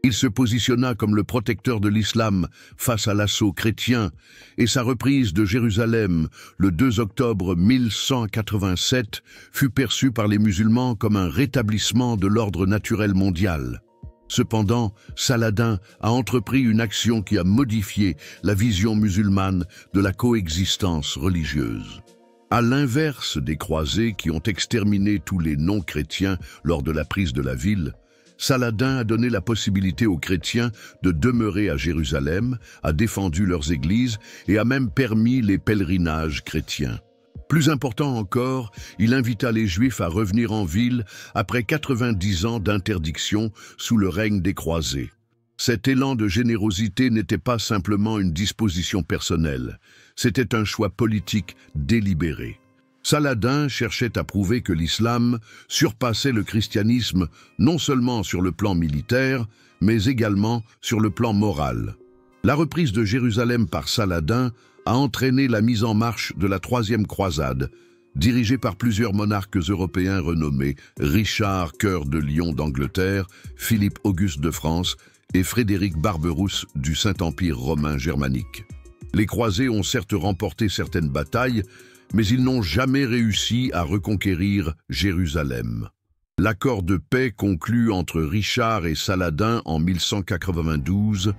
Il se positionna comme le protecteur de l'islam face à l'assaut chrétien et sa reprise de Jérusalem le 2 octobre 1187 fut perçue par les musulmans comme un rétablissement de l'ordre naturel mondial. Cependant, Saladin a entrepris une action qui a modifié la vision musulmane de la coexistence religieuse. À l'inverse des croisés qui ont exterminé tous les non-chrétiens lors de la prise de la ville, Saladin a donné la possibilité aux chrétiens de demeurer à Jérusalem, a défendu leurs églises et a même permis les pèlerinages chrétiens. Plus important encore, il invita les Juifs à revenir en ville après 90 ans d'interdiction sous le règne des croisés. Cet élan de générosité n'était pas simplement une disposition personnelle, c'était un choix politique délibéré. Saladin cherchait à prouver que l'islam surpassait le christianisme non seulement sur le plan militaire, mais également sur le plan moral. La reprise de Jérusalem par Saladin a entraîné la mise en marche de la troisième croisade, dirigée par plusieurs monarques européens renommés, Richard Cœur de Lion d'Angleterre, Philippe Auguste de France et Frédéric Barberousse du Saint-Empire romain germanique. Les croisés ont certes remporté certaines batailles, mais ils n'ont jamais réussi à reconquérir Jérusalem. L'accord de paix conclu entre Richard et Saladin en 1192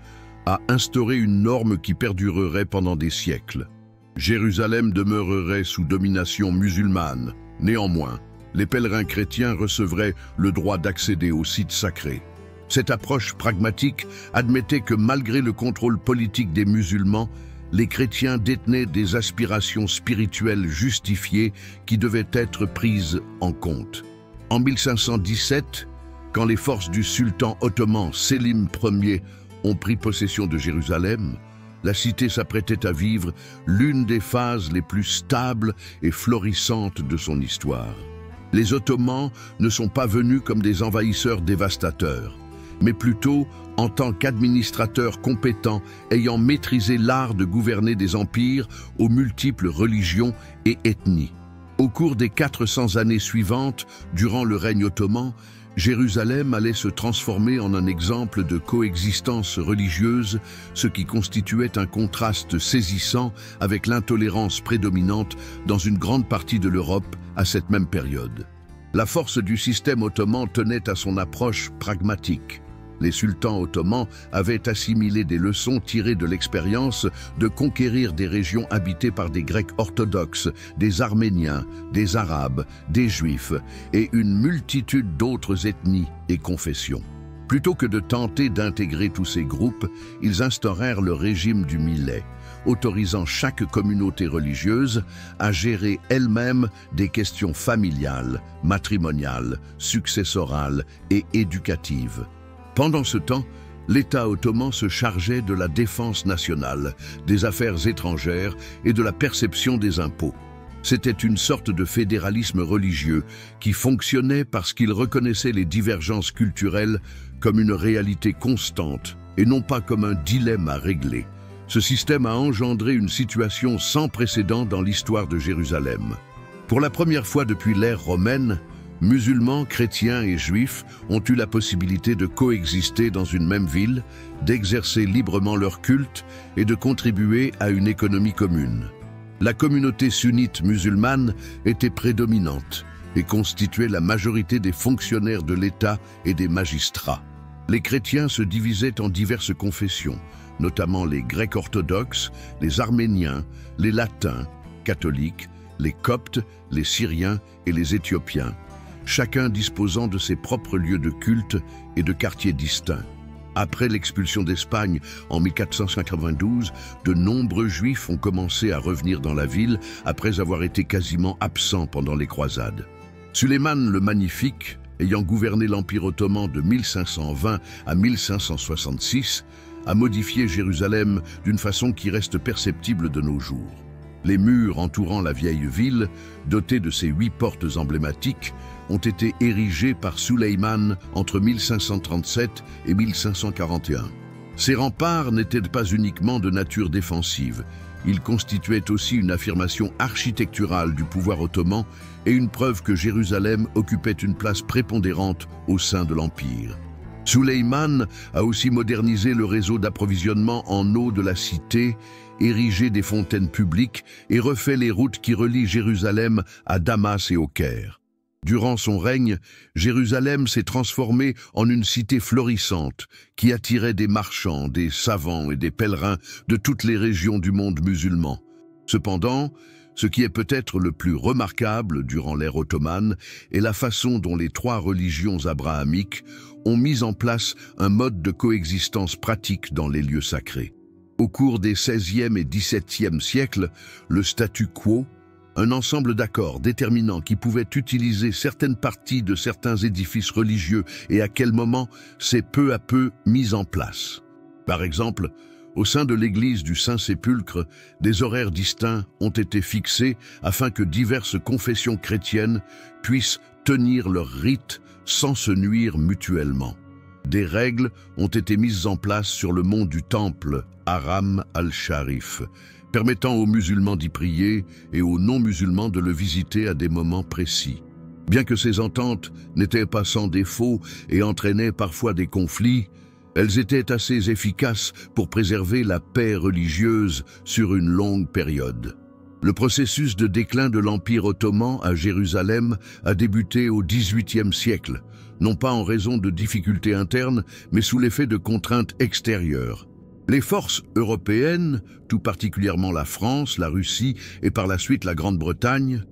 a instauré une norme qui perdurerait pendant des siècles. Jérusalem demeurerait sous domination musulmane. Néanmoins, les pèlerins chrétiens recevraient le droit d'accéder aux sites sacrés. Cette approche pragmatique admettait que malgré le contrôle politique des musulmans, les chrétiens détenaient des aspirations spirituelles justifiées qui devaient être prises en compte. En 1517, quand les forces du sultan ottoman Sélim Ier ont pris possession de Jérusalem, la cité s'apprêtait à vivre l'une des phases les plus stables et florissantes de son histoire. Les Ottomans ne sont pas venus comme des envahisseurs dévastateurs, mais plutôt en tant qu'administrateurs compétents ayant maîtrisé l'art de gouverner des empires aux multiples religions et ethnies. Au cours des 400 années suivantes, durant le règne ottoman, Jérusalem allait se transformer en un exemple de coexistence religieuse, ce qui constituait un contraste saisissant avec l'intolérance prédominante dans une grande partie de l'Europe à cette même période. La force du système ottoman tenait à son approche pragmatique. Les sultans ottomans avaient assimilé des leçons tirées de l'expérience de conquérir des régions habitées par des Grecs orthodoxes, des Arméniens, des Arabes, des Juifs et une multitude d'autres ethnies et confessions. Plutôt que de tenter d'intégrer tous ces groupes, ils instaurèrent le régime du millet, autorisant chaque communauté religieuse à gérer elle-même des questions familiales, matrimoniales, successorales et éducatives. Pendant ce temps, l'État ottoman se chargeait de la défense nationale, des affaires étrangères et de la perception des impôts. C'était une sorte de fédéralisme religieux qui fonctionnait parce qu'il reconnaissait les divergences culturelles comme une réalité constante et non pas comme un dilemme à régler. Ce système a engendré une situation sans précédent dans l'histoire de Jérusalem. Pour la première fois depuis l'ère romaine, musulmans, chrétiens et juifs ont eu la possibilité de coexister dans une même ville, d'exercer librement leur culte et de contribuer à une économie commune. La communauté sunnite musulmane était prédominante et constituait la majorité des fonctionnaires de l'État et des magistrats. Les chrétiens se divisaient en diverses confessions, notamment les Grecs orthodoxes, les Arméniens, les Latins, catholiques, les Coptes, les Syriens et les Éthiopiens, chacun disposant de ses propres lieux de culte et de quartiers distincts. Après l'expulsion d'Espagne en 1492, de nombreux Juifs ont commencé à revenir dans la ville après avoir été quasiment absents pendant les croisades. Sulayman le Magnifique, ayant gouverné l'Empire ottoman de 1520 à 1566, a modifié Jérusalem d'une façon qui reste perceptible de nos jours. Les murs entourant la vieille ville, dotés de ses 8 portes emblématiques, ont été érigés par Sulayman entre 1537 et 1541. Ces remparts n'étaient pas uniquement de nature défensive, ils constituaient aussi une affirmation architecturale du pouvoir ottoman et une preuve que Jérusalem occupait une place prépondérante au sein de l'Empire. Sulayman a aussi modernisé le réseau d'approvisionnement en eau de la cité, érigé des fontaines publiques et refait les routes qui relient Jérusalem à Damas et au Caire. Durant son règne, Jérusalem s'est transformée en une cité florissante qui attirait des marchands, des savants et des pèlerins de toutes les régions du monde musulman. Cependant, ce qui est peut-être le plus remarquable durant l'ère ottomane est la façon dont les 3 religions abrahamiques ont mis en place un mode de coexistence pratique dans les lieux sacrés. Au cours des XVIe et XVIIe siècles, le statu quo, un ensemble d'accords déterminant qui pouvaient utiliser certaines parties de certains édifices religieux et à quel moment, s'est peu à peu mis en place. Par exemple, au sein de l'église du Saint-Sépulcre, des horaires distincts ont été fixés afin que diverses confessions chrétiennes puissent tenir leurs rites sans se nuire mutuellement. Des règles ont été mises en place sur le mont du Temple, Haram al-Sharif, permettant aux musulmans d'y prier et aux non-musulmans de le visiter à des moments précis. Bien que ces ententes n'étaient pas sans défaut et entraînaient parfois des conflits, elles étaient assez efficaces pour préserver la paix religieuse sur une longue période. Le processus de déclin de l'Empire ottoman à Jérusalem a débuté au XVIIIe siècle, non pas en raison de difficultés internes, mais sous l'effet de contraintes extérieures. Les forces européennes, tout particulièrement la France, la Russie et par la suite la Grande-Bretagne,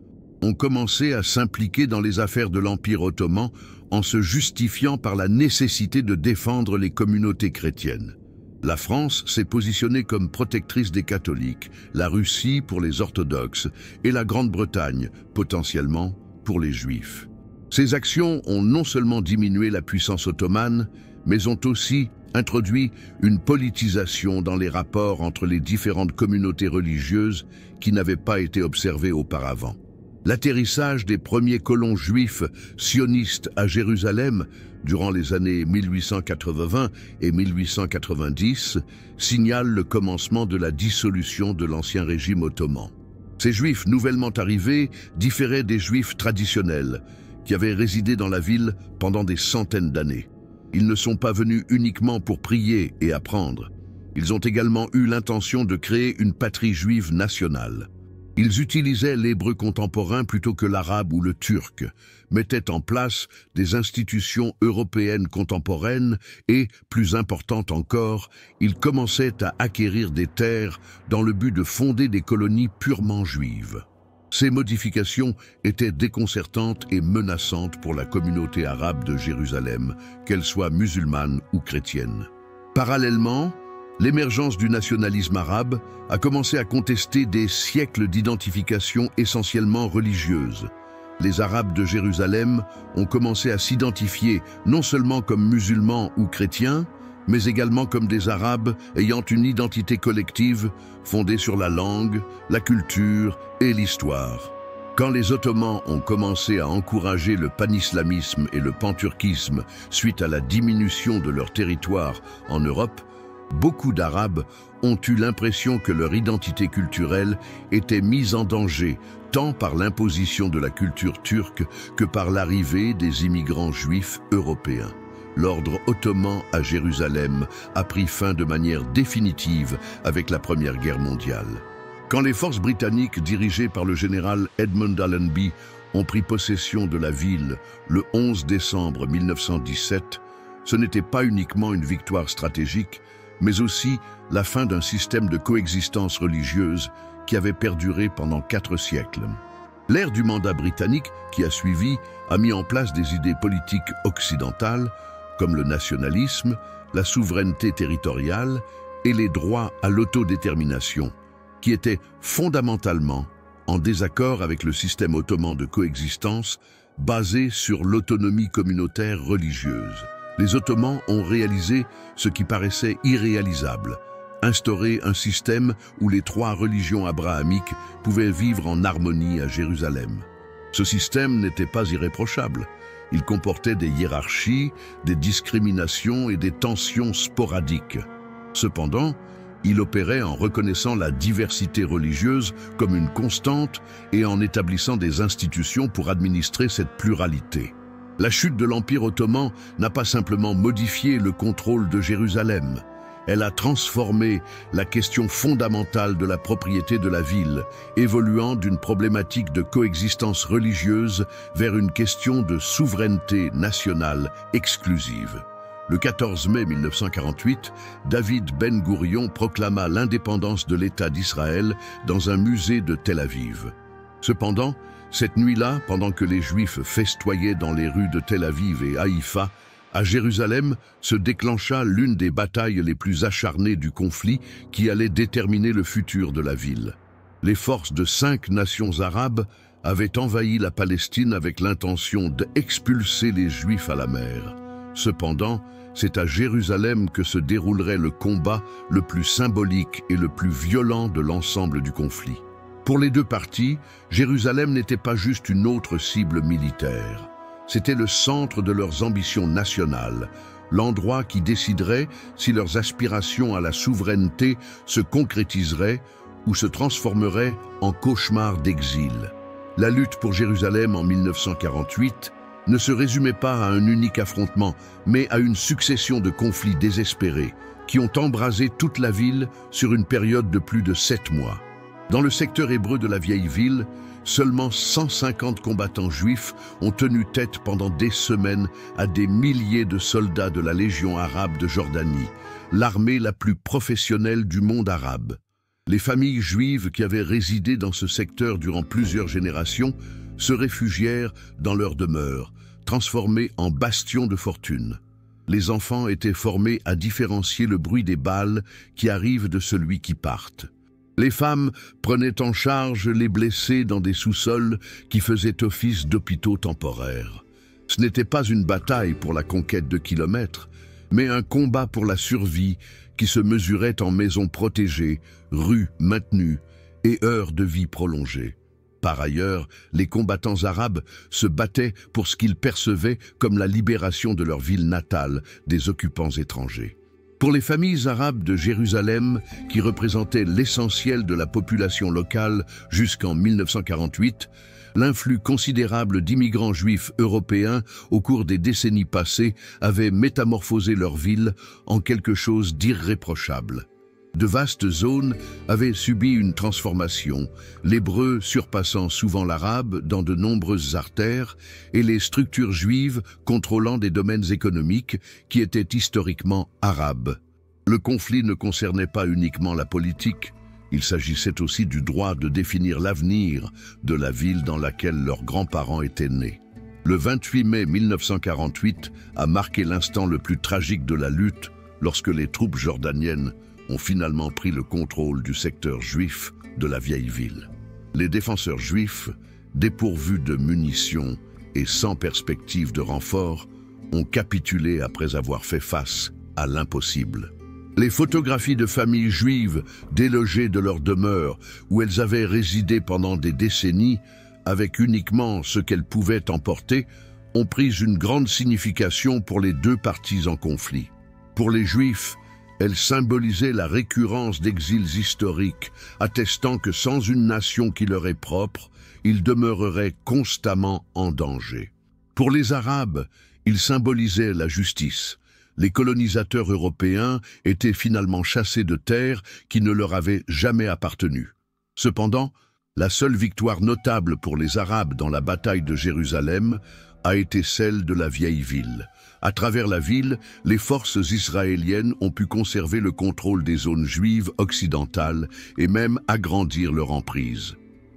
ont commencé à s'impliquer dans les affaires de l'Empire ottoman en se justifiant par la nécessité de défendre les communautés chrétiennes. La France s'est positionnée comme protectrice des catholiques, la Russie pour les orthodoxes et la Grande-Bretagne, potentiellement, pour les juifs. Ces actions ont non seulement diminué la puissance ottomane, mais ont aussi introduit une politisation dans les rapports entre les différentes communautés religieuses qui n'avaient pas été observées auparavant. L'atterrissage des premiers colons juifs sionistes à Jérusalem durant les années 1880 et 1890 signale le commencement de la dissolution de l'ancien régime ottoman. Ces juifs nouvellement arrivés différaient des juifs traditionnels qui avaient résidé dans la ville pendant des centaines d'années. Ils ne sont pas venus uniquement pour prier et apprendre. Ils ont également eu l'intention de créer une patrie juive nationale. Ils utilisaient l'hébreu contemporain plutôt que l'arabe ou le turc, mettaient en place des institutions européennes contemporaines et, plus important encore, ils commençaient à acquérir des terres dans le but de fonder des colonies purement juives. Ces modifications étaient déconcertantes et menaçantes pour la communauté arabe de Jérusalem, qu'elle soit musulmane ou chrétienne. Parallèlement, l'émergence du nationalisme arabe a commencé à contester des siècles d'identification essentiellement religieuse. Les Arabes de Jérusalem ont commencé à s'identifier non seulement comme musulmans ou chrétiens, mais également comme des Arabes ayant une identité collective fondée sur la langue, la culture et l'histoire. Quand les Ottomans ont commencé à encourager le panislamisme et le panturquisme suite à la diminution de leur territoire en Europe, beaucoup d'Arabes ont eu l'impression que leur identité culturelle était mise en danger, tant par l'imposition de la culture turque que par l'arrivée des immigrants juifs européens. L'ordre ottoman à Jérusalem a pris fin de manière définitive avec la Première Guerre mondiale. Quand les forces britanniques dirigées par le général Edmund Allenby ont pris possession de la ville le 11 décembre 1917, ce n'était pas uniquement une victoire stratégique, mais aussi la fin d'un système de coexistence religieuse qui avait perduré pendant 4 siècles. L'ère du mandat britannique qui a suivi a mis en place des idées politiques occidentales comme le nationalisme, la souveraineté territoriale et les droits à l'autodétermination, qui étaient fondamentalement en désaccord avec le système ottoman de coexistence basé sur l'autonomie communautaire religieuse. Les Ottomans ont réalisé ce qui paraissait irréalisable, instaurer un système où les 3 religions abrahamiques pouvaient vivre en harmonie à Jérusalem. Ce système n'était pas irréprochable. Il comportait des hiérarchies, des discriminations et des tensions sporadiques. Cependant, il opérait en reconnaissant la diversité religieuse comme une constante et en établissant des institutions pour administrer cette pluralité. La chute de l'Empire ottoman n'a pas simplement modifié le contrôle de Jérusalem. Elle a transformé la question fondamentale de la propriété de la ville, évoluant d'une problématique de coexistence religieuse vers une question de souveraineté nationale exclusive. Le 14 mai 1948, David Ben-Gourion proclama l'indépendance de l'État d'Israël dans un musée de Tel Aviv. Cependant, cette nuit-là, pendant que les Juifs festoyaient dans les rues de Tel Aviv et Haïfa, à Jérusalem se déclencha l'une des batailles les plus acharnées du conflit qui allait déterminer le futur de la ville. Les forces de 5 nations arabes avaient envahi la Palestine avec l'intention d'expulser les Juifs à la mer. Cependant, c'est à Jérusalem que se déroulerait le combat le plus symbolique et le plus violent de l'ensemble du conflit. Pour les 2 parties, Jérusalem n'était pas juste une autre cible militaire. C'était le centre de leurs ambitions nationales, l'endroit qui déciderait si leurs aspirations à la souveraineté se concrétiseraient ou se transformeraient en cauchemar d'exil. La lutte pour Jérusalem en 1948 ne se résumait pas à un unique affrontement, mais à une succession de conflits désespérés qui ont embrasé toute la ville sur une période de plus de 7 mois. Dans le secteur hébreu de la vieille ville, seulement 150 combattants juifs ont tenu tête pendant des semaines à des milliers de soldats de la Légion arabe de Jordanie, l'armée la plus professionnelle du monde arabe. Les familles juives qui avaient résidé dans ce secteur durant plusieurs générations se réfugièrent dans leurs demeures, transformées en bastions de fortune. Les enfants étaient formés à différencier le bruit des balles qui arrivent de celui qui partent. Les femmes prenaient en charge les blessés dans des sous-sols qui faisaient office d'hôpitaux temporaires. Ce n'était pas une bataille pour la conquête de kilomètres, mais un combat pour la survie qui se mesurait en maisons protégées, rues maintenues et heures de vie prolongées. Par ailleurs, les combattants arabes se battaient pour ce qu'ils percevaient comme la libération de leur ville natale des occupants étrangers. Pour les familles arabes de Jérusalem, qui représentaient l'essentiel de la population locale jusqu'en 1948, l'influx considérable d'immigrants juifs européens au cours des décennies passées avait métamorphosé leur ville en quelque chose d'irréprochable. De vastes zones avaient subi une transformation, l'hébreu surpassant souvent l'arabe dans de nombreuses artères et les structures juives contrôlant des domaines économiques qui étaient historiquement arabes. Le conflit ne concernait pas uniquement la politique, il s'agissait aussi du droit de définir l'avenir de la ville dans laquelle leurs grands-parents étaient nés. Le 28 mai 1948 a marqué l'instant le plus tragique de la lutte lorsque les troupes jordaniennes ont finalement pris le contrôle du secteur juif de la vieille ville. Les défenseurs juifs, dépourvus de munitions et sans perspective de renfort, ont capitulé après avoir fait face à l'impossible. Les photographies de familles juives délogées de leur demeure où elles avaient résidé pendant des décennies, avec uniquement ce qu'elles pouvaient emporter, ont pris une grande signification pour les deux parties en conflit. Pour les Juifs, elles symbolisaient la récurrence d'exils historiques, attestant que sans une nation qui leur est propre, ils demeureraient constamment en danger. Pour les Arabes, ils symbolisaient la justice. Les colonisateurs européens étaient finalement chassés de terres qui ne leur avaient jamais appartenu. Cependant, la seule victoire notable pour les Arabes dans la bataille de Jérusalem a été celle de la vieille ville. À travers la ville, les forces israéliennes ont pu conserver le contrôle des zones juives occidentales et même agrandir leur emprise.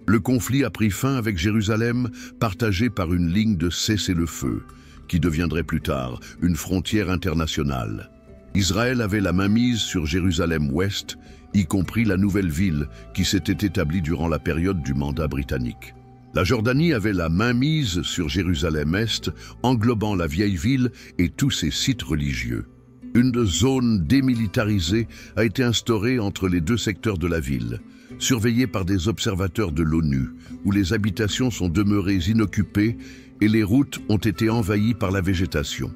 Le conflit a pris fin avec Jérusalem, partagée par une ligne de cessez-le-feu, qui deviendrait plus tard une frontière internationale. Israël avait la mainmise sur Jérusalem-Ouest, y compris la nouvelle ville qui s'était établie durant la période du mandat britannique. La Jordanie avait la mainmise sur Jérusalem-Est, englobant la vieille ville et tous ses sites religieux. Une zone démilitarisée a été instaurée entre les deux secteurs de la ville, surveillée par des observateurs de l'ONU, où les habitations sont demeurées inoccupées et les routes ont été envahies par la végétation.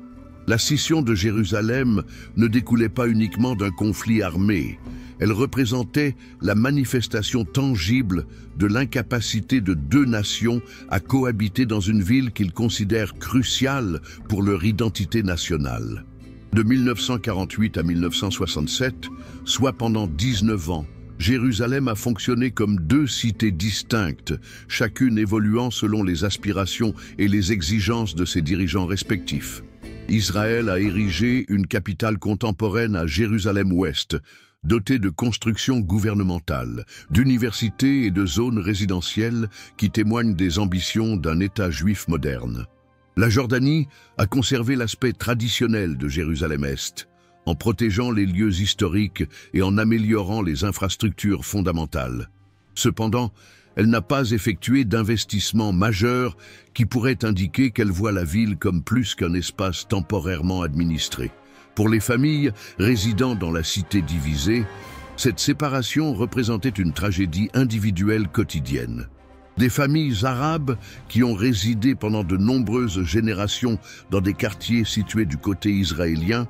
La scission de Jérusalem ne découlait pas uniquement d'un conflit armé. Elle représentait la manifestation tangible de l'incapacité de deux nations à cohabiter dans une ville qu'ils considèrent cruciale pour leur identité nationale. De 1948 à 1967, soit pendant 19 ans, Jérusalem a fonctionné comme deux cités distinctes, chacune évoluant selon les aspirations et les exigences de ses dirigeants respectifs. Israël a érigé une capitale contemporaine à Jérusalem-Ouest, dotée de constructions gouvernementales, d'universités et de zones résidentielles qui témoignent des ambitions d'un État juif moderne. La Jordanie a conservé l'aspect traditionnel de Jérusalem-Est, en protégeant les lieux historiques et en améliorant les infrastructures fondamentales. Cependant, elle n'a pas effectué d'investissements majeurs qui pourraient indiquer qu'elle voit la ville comme plus qu'un espace temporairement administré. Pour les familles résidant dans la cité divisée, cette séparation représentait une tragédie individuelle quotidienne. Des familles arabes qui ont résidé pendant de nombreuses générations dans des quartiers situés du côté israélien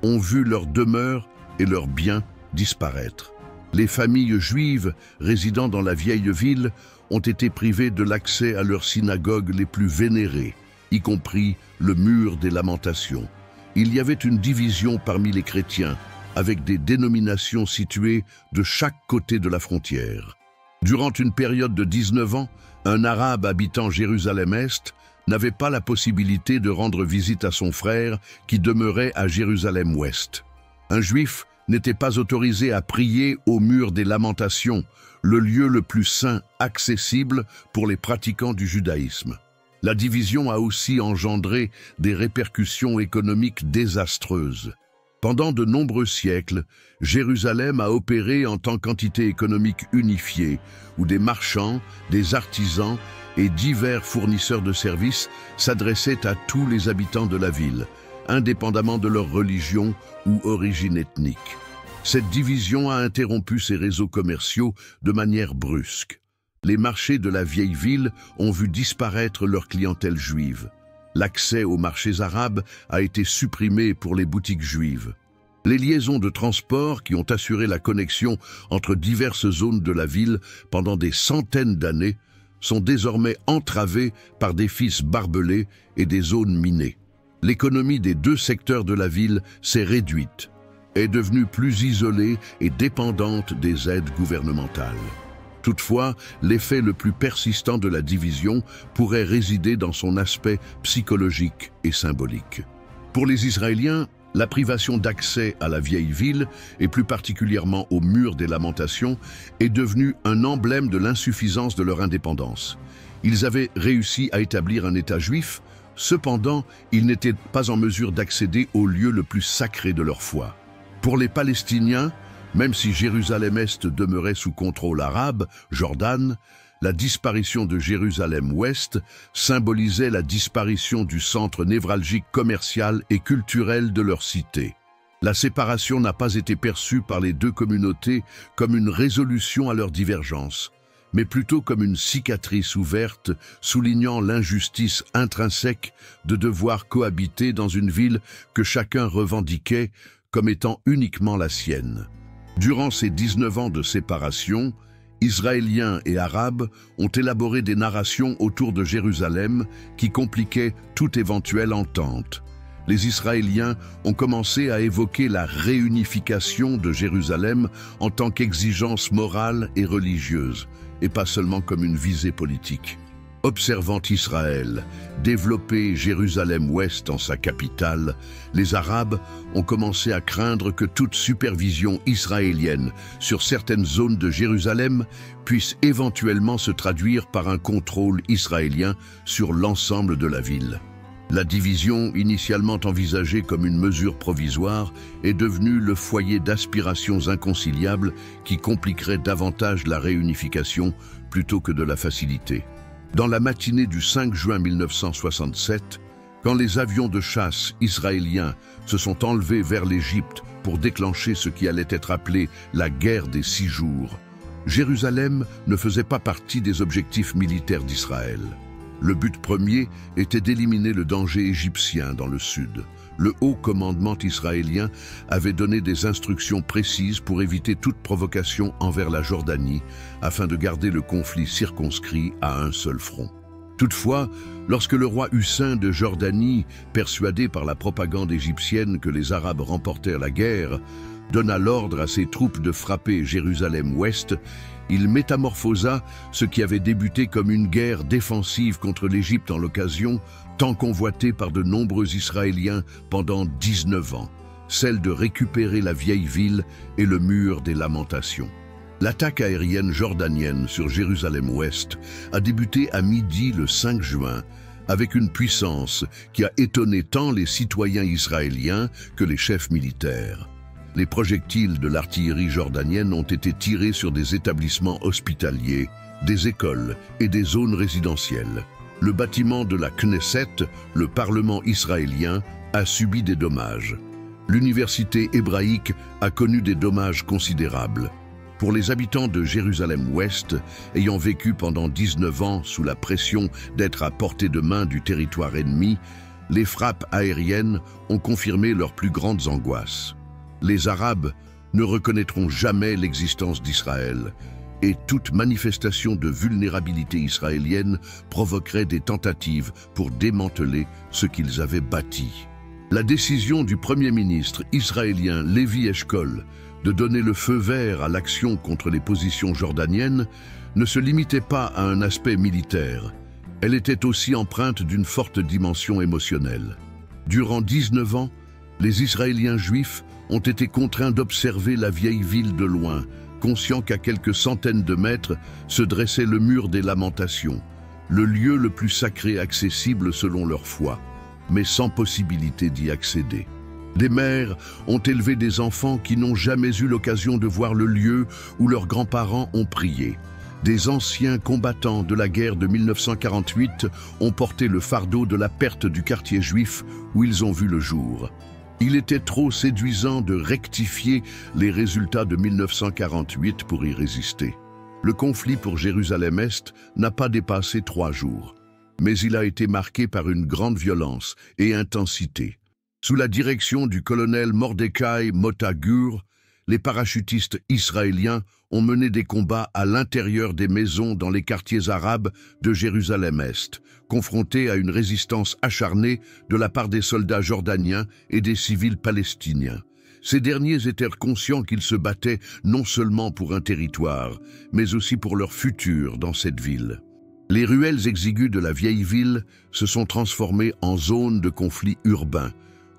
ont vu leurs demeures et leurs biens disparaître. Les familles juives résidant dans la vieille ville ont été privées de l'accès à leurs synagogues les plus vénérées, y compris le mur des lamentations. Il y avait une division parmi les chrétiens, avec des dénominations situées de chaque côté de la frontière. Durant une période de 19 ans, un Arabe habitant Jérusalem-Est n'avait pas la possibilité de rendre visite à son frère qui demeurait à Jérusalem-Ouest. Un Juif n'était pas autorisé à prier au mur des lamentations, le lieu le plus saint accessible pour les pratiquants du judaïsme. La division a aussi engendré des répercussions économiques désastreuses. Pendant de nombreux siècles, Jérusalem a opéré en tant qu'entité économique unifiée, où des marchands, des artisans et divers fournisseurs de services s'adressaient à tous les habitants de la ville, indépendamment de leur religion ou origine ethnique. Cette division a interrompu ces réseaux commerciaux de manière brusque. Les marchés de la vieille ville ont vu disparaître leur clientèle juive. L'accès aux marchés arabes a été supprimé pour les boutiques juives. Les liaisons de transport qui ont assuré la connexion entre diverses zones de la ville pendant des centaines d'années sont désormais entravées par des fils barbelés et des zones minées. L'économie des deux secteurs de la ville s'est réduite. est devenue plus isolée et dépendante des aides gouvernementales. Toutefois, l'effet le plus persistant de la division pourrait résider dans son aspect psychologique et symbolique. Pour les Israéliens, la privation d'accès à la vieille ville, et plus particulièrement au mur des Lamentations, est devenue un emblème de l'insuffisance de leur indépendance. Ils avaient réussi à établir un État juif, cependant, ils n'étaient pas en mesure d'accéder au lieu le plus sacré de leur foi. Pour les Palestiniens, même si Jérusalem-Est demeurait sous contrôle arabe, Jordan, la disparition de Jérusalem-Ouest symbolisait la disparition du centre névralgique commercial et culturel de leur cité. La séparation n'a pas été perçue par les deux communautés comme une résolution à leurs divergences, mais plutôt comme une cicatrice ouverte soulignant l'injustice intrinsèque de devoir cohabiter dans une ville que chacun revendiquait comme étant uniquement la sienne. Durant ces 19 ans de séparation, Israéliens et Arabes ont élaboré des narrations autour de Jérusalem qui compliquaient toute éventuelle entente. Les Israéliens ont commencé à évoquer la réunification de Jérusalem en tant qu'exigence morale et religieuse, et pas seulement comme une visée politique. Observant Israël développer Jérusalem-Ouest en sa capitale, les Arabes ont commencé à craindre que toute supervision israélienne sur certaines zones de Jérusalem puisse éventuellement se traduire par un contrôle israélien sur l'ensemble de la ville. La division, initialement envisagée comme une mesure provisoire, est devenue le foyer d'aspirations inconciliables qui compliqueraient davantage la réunification plutôt que de la faciliter. Dans la matinée du 5 juin 1967, quand les avions de chasse israéliens se sont enlevés vers l'Égypte pour déclencher ce qui allait être appelé la guerre des 6 jours, Jérusalem ne faisait pas partie des objectifs militaires d'Israël. Le but premier était d'éliminer le danger égyptien dans le sud. Le haut commandement israélien avait donné des instructions précises pour éviter toute provocation envers la Jordanie, afin de garder le conflit circonscrit à un seul front. Toutefois, lorsque le roi Hussein de Jordanie, persuadé par la propagande égyptienne que les Arabes remportèrent la guerre, donna l'ordre à ses troupes de frapper Jérusalem-Ouest, il métamorphosa ce qui avait débuté comme une guerre défensive contre l'Égypte en l'occasion, tant convoitée par de nombreux Israéliens pendant 19 ans, celle de récupérer la vieille ville et le mur des Lamentations. L'attaque aérienne jordanienne sur Jérusalem-Ouest a débuté à midi le 5 juin, avec une puissance qui a étonné tant les citoyens israéliens que les chefs militaires. Les projectiles de l'artillerie jordanienne ont été tirés sur des établissements hospitaliers, des écoles et des zones résidentielles. Le bâtiment de la Knesset, le Parlement israélien, a subi des dommages. L'université hébraïque a connu des dommages considérables. Pour les habitants de Jérusalem-Ouest, ayant vécu pendant 19 ans sous la pression d'être à portée de main du territoire ennemi, les frappes aériennes ont confirmé leurs plus grandes angoisses. Les Arabes ne reconnaîtront jamais l'existence d'Israël, et toute manifestation de vulnérabilité israélienne provoquerait des tentatives pour démanteler ce qu'ils avaient bâti. La décision du Premier ministre israélien Lévi Eshkol de donner le feu vert à l'action contre les positions jordaniennes ne se limitait pas à un aspect militaire. Elle était aussi empreinte d'une forte dimension émotionnelle. Durant 19 ans, les Israéliens juifs ont été contraints d'observer la vieille ville de loin, conscients qu'à quelques centaines de mètres se dressait le mur des Lamentations, le lieu le plus sacré accessible selon leur foi, mais sans possibilité d'y accéder. Des mères ont élevé des enfants qui n'ont jamais eu l'occasion de voir le lieu où leurs grands-parents ont prié. Des anciens combattants de la guerre de 1948 ont porté le fardeau de la perte du quartier juif où ils ont vu le jour. Il était trop séduisant de rectifier les résultats de 1948 pour y résister. Le conflit pour Jérusalem-Est n'a pas dépassé 3 jours, mais il a été marqué par une grande violence et intensité. Sous la direction du colonel Mordechai Motta-Gur, les parachutistes israéliens ont mené des combats à l'intérieur des maisons dans les quartiers arabes de Jérusalem-Est, confrontés à une résistance acharnée de la part des soldats jordaniens et des civils palestiniens. Ces derniers étaient conscients qu'ils se battaient non seulement pour un territoire, mais aussi pour leur futur dans cette ville. Les ruelles exiguës de la vieille ville se sont transformées en zones de conflit urbain,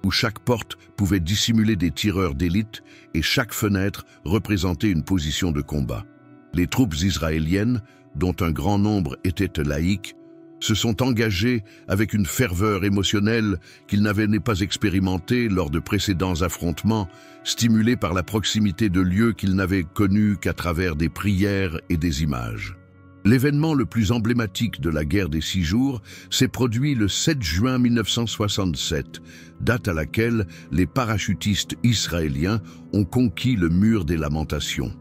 où chaque porte pouvait dissimuler des tireurs d'élite et chaque fenêtre représentait une position de combat. Les troupes israéliennes, dont un grand nombre étaient laïcs, se sont engagées avec une ferveur émotionnelle qu'ils n'avaient pas expérimentée lors de précédents affrontements, stimulés par la proximité de lieux qu'ils n'avaient connus qu'à travers des prières et des images. L'événement le plus emblématique de la guerre des 6 jours s'est produit le 7 juin 1967, date à laquelle les parachutistes israéliens ont conquis le mur des lamentations.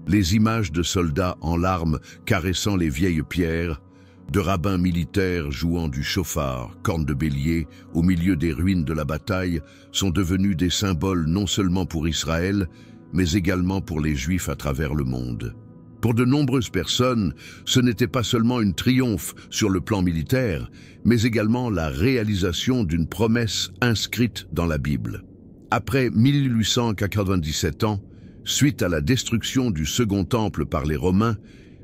Les images de soldats en larmes caressant les vieilles pierres, de rabbins militaires jouant du chauffard, corne de bélier, au milieu des ruines de la bataille, sont devenus des symboles non seulement pour Israël, mais également pour les Juifs à travers le monde. Pour de nombreuses personnes, ce n'était pas seulement un triomphe sur le plan militaire, mais également la réalisation d'une promesse inscrite dans la Bible. Après 1897 ans, suite à la destruction du Second Temple par les Romains,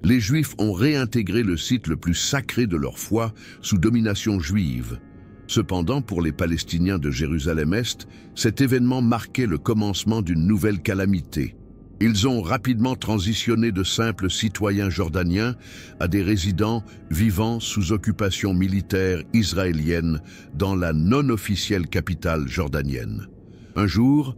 les Juifs ont réintégré le site le plus sacré de leur foi sous domination juive. Cependant, pour les Palestiniens de Jérusalem-Est, cet événement marquait le commencement d'une nouvelle calamité. Ils ont rapidement transitionné de simples citoyens jordaniens à des résidents vivant sous occupation militaire israélienne dans la non-officielle capitale jordanienne. Un jour,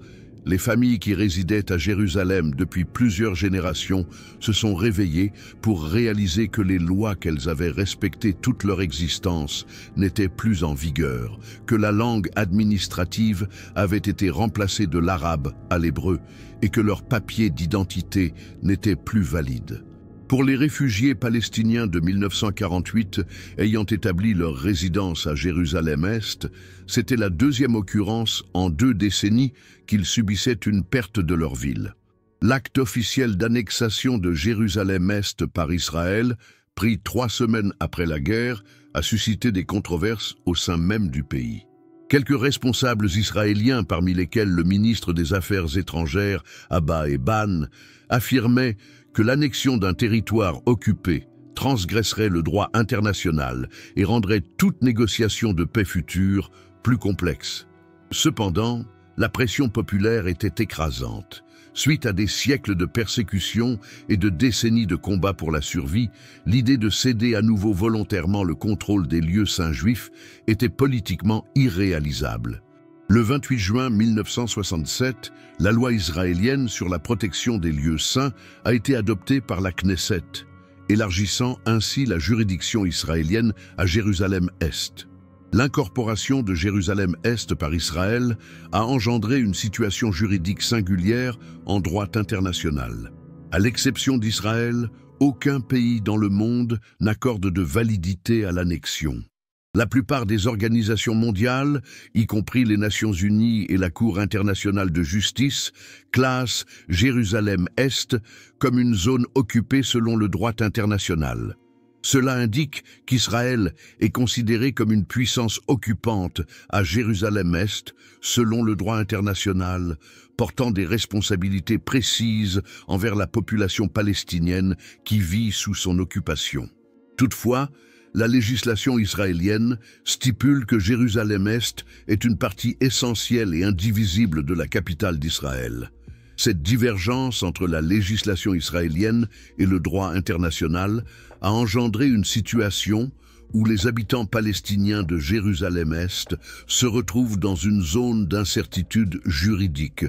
les familles qui résidaient à Jérusalem depuis plusieurs générations se sont réveillées pour réaliser que les lois qu'elles avaient respectées toute leur existence n'étaient plus en vigueur, que la langue administrative avait été remplacée de l'arabe à l'hébreu et que leurs papiers d'identité n'étaient plus valides. Pour les réfugiés palestiniens de 1948 ayant établi leur résidence à Jérusalem-Est, c'était la deuxième occurrence en 2 décennies qu'ils subissaient une perte de leur ville. L'acte officiel d'annexation de Jérusalem-Est par Israël, pris 3 semaines après la guerre, a suscité des controverses au sein même du pays. Quelques responsables israéliens, parmi lesquels le ministre des Affaires étrangères, Abba Eban, affirmaient que l'annexion d'un territoire occupé transgresserait le droit international et rendrait toute négociation de paix future plus complexe. Cependant, la pression populaire était écrasante. Suite à des siècles de persécutions et de décennies de combats pour la survie, l'idée de céder à nouveau volontairement le contrôle des lieux saints juifs était politiquement irréalisable. Le 28 juin 1967, la loi israélienne sur la protection des lieux saints a été adoptée par la Knesset, élargissant ainsi la juridiction israélienne à Jérusalem-Est. L'incorporation de Jérusalem-Est par Israël a engendré une situation juridique singulière en droit international. À l'exception d'Israël, aucun pays dans le monde n'accorde de validité à l'annexion. La plupart des organisations mondiales, y compris les Nations Unies et la Cour internationale de justice, classent Jérusalem-Est comme une zone occupée selon le droit international. Cela indique qu'Israël est considéré comme une puissance occupante à Jérusalem-Est selon le droit international, portant des responsabilités précises envers la population palestinienne qui vit sous son occupation. Toutefois, la législation israélienne stipule que Jérusalem-Est est une partie essentielle et indivisible de la capitale d'Israël. Cette divergence entre la législation israélienne et le droit international a engendré une situation où les habitants palestiniens de Jérusalem-Est se retrouvent dans une zone d'incertitude juridique.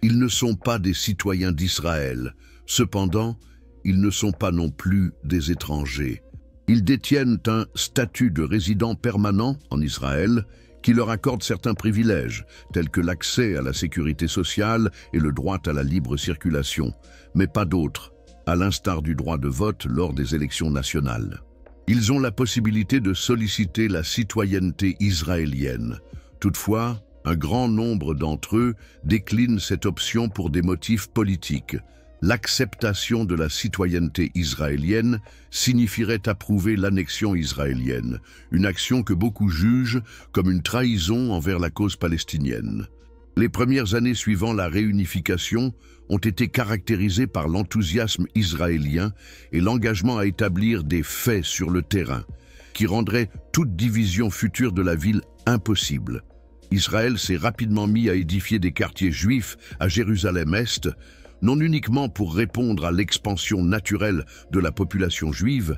Ils ne sont pas des citoyens d'Israël. Cependant, ils ne sont pas non plus des étrangers. Ils détiennent un statut de résident permanent en Israël qui leur accorde certains privilèges, tels que l'accès à la sécurité sociale et le droit à la libre circulation, mais pas d'autres, à l'instar du droit de vote lors des élections nationales. Ils ont la possibilité de solliciter la citoyenneté israélienne. Toutefois, un grand nombre d'entre eux déclinent cette option pour des motifs politiques. L'acceptation de la citoyenneté israélienne signifierait approuver l'annexion israélienne, une action que beaucoup jugent comme une trahison envers la cause palestinienne. Les premières années suivant la réunification ont été caractérisées par l'enthousiasme israélien et l'engagement à établir des faits sur le terrain, qui rendraient toute division future de la ville impossible. Israël s'est rapidement mis à édifier des quartiers juifs à Jérusalem-Est, non uniquement pour répondre à l'expansion naturelle de la population juive,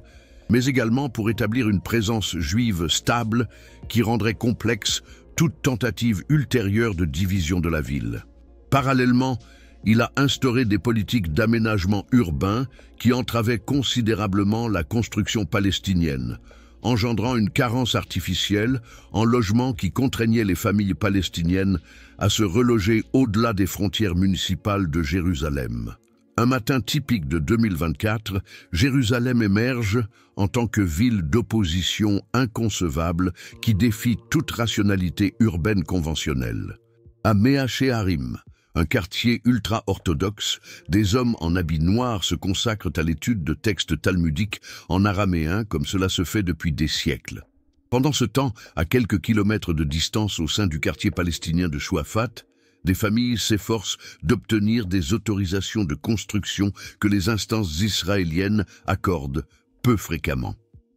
mais également pour établir une présence juive stable qui rendrait complexe toute tentative ultérieure de division de la ville. Parallèlement, il a instauré des politiques d'aménagement urbain qui entravaient considérablement la construction palestinienne, engendrant une carence artificielle en logements qui contraignaient les familles palestiniennes à se reloger au-delà des frontières municipales de Jérusalem. Un matin typique de 2024, Jérusalem émerge en tant que ville d'opposition inconcevable qui défie toute rationalité urbaine conventionnelle. À Mea Shearim, un quartier ultra-orthodoxe, des hommes en habits noirs se consacrent à l'étude de textes talmudiques en araméen comme cela se fait depuis des siècles. Pendant ce temps, à quelques kilomètres de distance au sein du quartier palestinien de Chouafat, des familles s'efforcent d'obtenir des autorisations de construction que les instances israéliennes accordent peu fréquemment.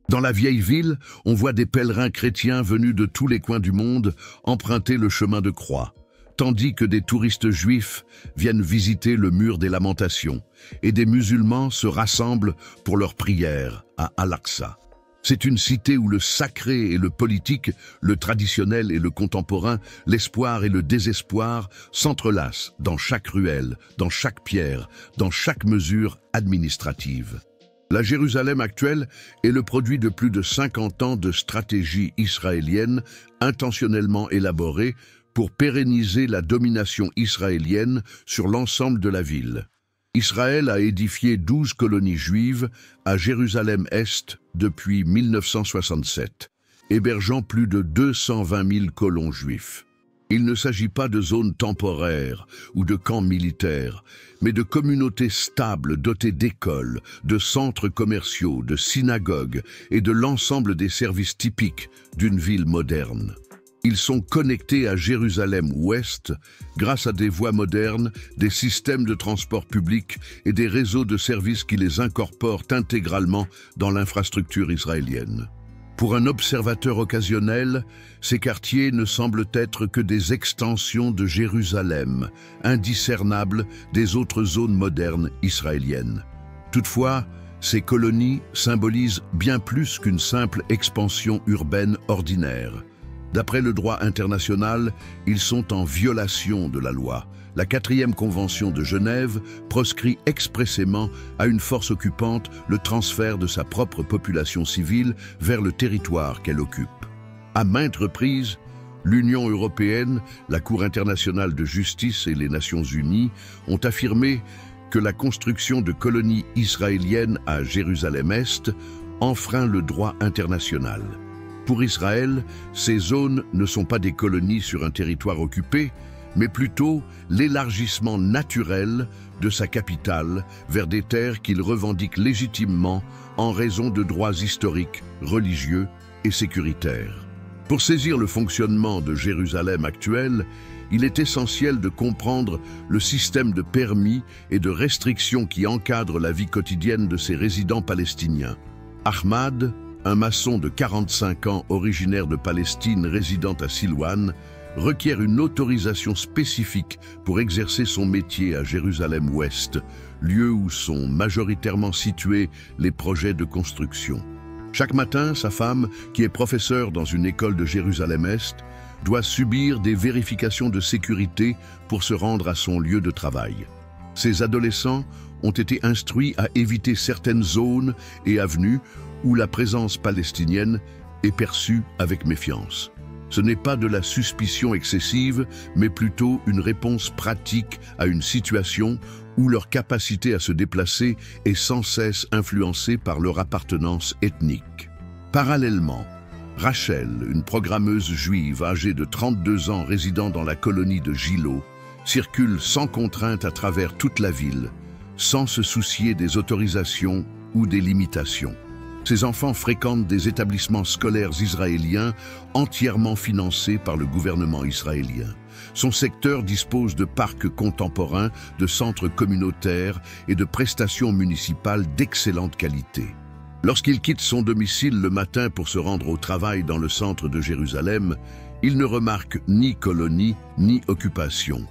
Dans la vieille ville, on voit des pèlerins chrétiens venus de tous les coins du monde emprunter le chemin de croix, tandis que des touristes juifs viennent visiter le mur des lamentations et des musulmans se rassemblent pour leurs prières à Al-Aqsa. C'est une cité où le sacré et le politique, le traditionnel et le contemporain, l'espoir et le désespoir s'entrelacent dans chaque ruelle, dans chaque pierre, dans chaque mesure administrative. La Jérusalem actuelle est le produit de plus de 50 ans de stratégie israélienne intentionnellement élaborée pour pérenniser la domination israélienne sur l'ensemble de la ville. Israël a édifié 12 colonies juives à Jérusalem-Est depuis 1967, hébergeant plus de 220 000 colons juifs. Il ne s'agit pas de zones temporaires ou de camps militaires, mais de communautés stables dotées d'écoles, de centres commerciaux, de synagogues et de l'ensemble des services typiques d'une ville moderne. Ils sont connectés à Jérusalem-Ouest grâce à des voies modernes, des systèmes de transport public et des réseaux de services qui les incorporent intégralement dans l'infrastructure israélienne. Pour un observateur occasionnel, ces quartiers ne semblent être que des extensions de Jérusalem, indiscernables des autres zones modernes israéliennes. Toutefois, ces colonies symbolisent bien plus qu'une simple expansion urbaine ordinaire. D'après le droit international, ils sont en violation de la loi. La 4e Convention de Genève proscrit expressément à une force occupante le transfert de sa propre population civile vers le territoire qu'elle occupe. À maintes reprises, l'Union européenne, la Cour internationale de justice et les Nations unies ont affirmé que la construction de colonies israéliennes à Jérusalem-Est enfreint le droit international. Pour Israël, ces zones ne sont pas des colonies sur un territoire occupé, mais plutôt l'élargissement naturel de sa capitale vers des terres qu'il revendique légitimement en raison de droits historiques, religieux et sécuritaires. Pour saisir le fonctionnement de Jérusalem actuel, il est essentiel de comprendre le système de permis et de restrictions qui encadrent la vie quotidienne de ces résidents palestiniens. Ahmad, un maçon de 45 ans originaire de Palestine résidant à Silouane, requiert une autorisation spécifique pour exercer son métier à Jérusalem-Ouest, lieu où sont majoritairement situés les projets de construction. Chaque matin, sa femme, qui est professeure dans une école de Jérusalem-Est, doit subir des vérifications de sécurité pour se rendre à son lieu de travail. Ces adolescents ont été instruits à éviter certaines zones et avenues où la présence palestinienne est perçue avec méfiance. Ce n'est pas de la suspicion excessive, mais plutôt une réponse pratique à une situation où leur capacité à se déplacer est sans cesse influencée par leur appartenance ethnique. Parallèlement, Rachel, une programmeuse juive âgée de 32 ans résidant dans la colonie de Gilo, circule sans contrainte à travers toute la ville, sans se soucier des autorisations ou des limitations. Ces enfants fréquentent des établissements scolaires israéliens entièrement financés par le gouvernement israélien. Son secteur dispose de parcs contemporains, de centres communautaires et de prestations municipales d'excellente qualité. Lorsqu'il quitte son domicile le matin pour se rendre au travail dans le centre de Jérusalem, il ne remarque ni colonie ni occupation.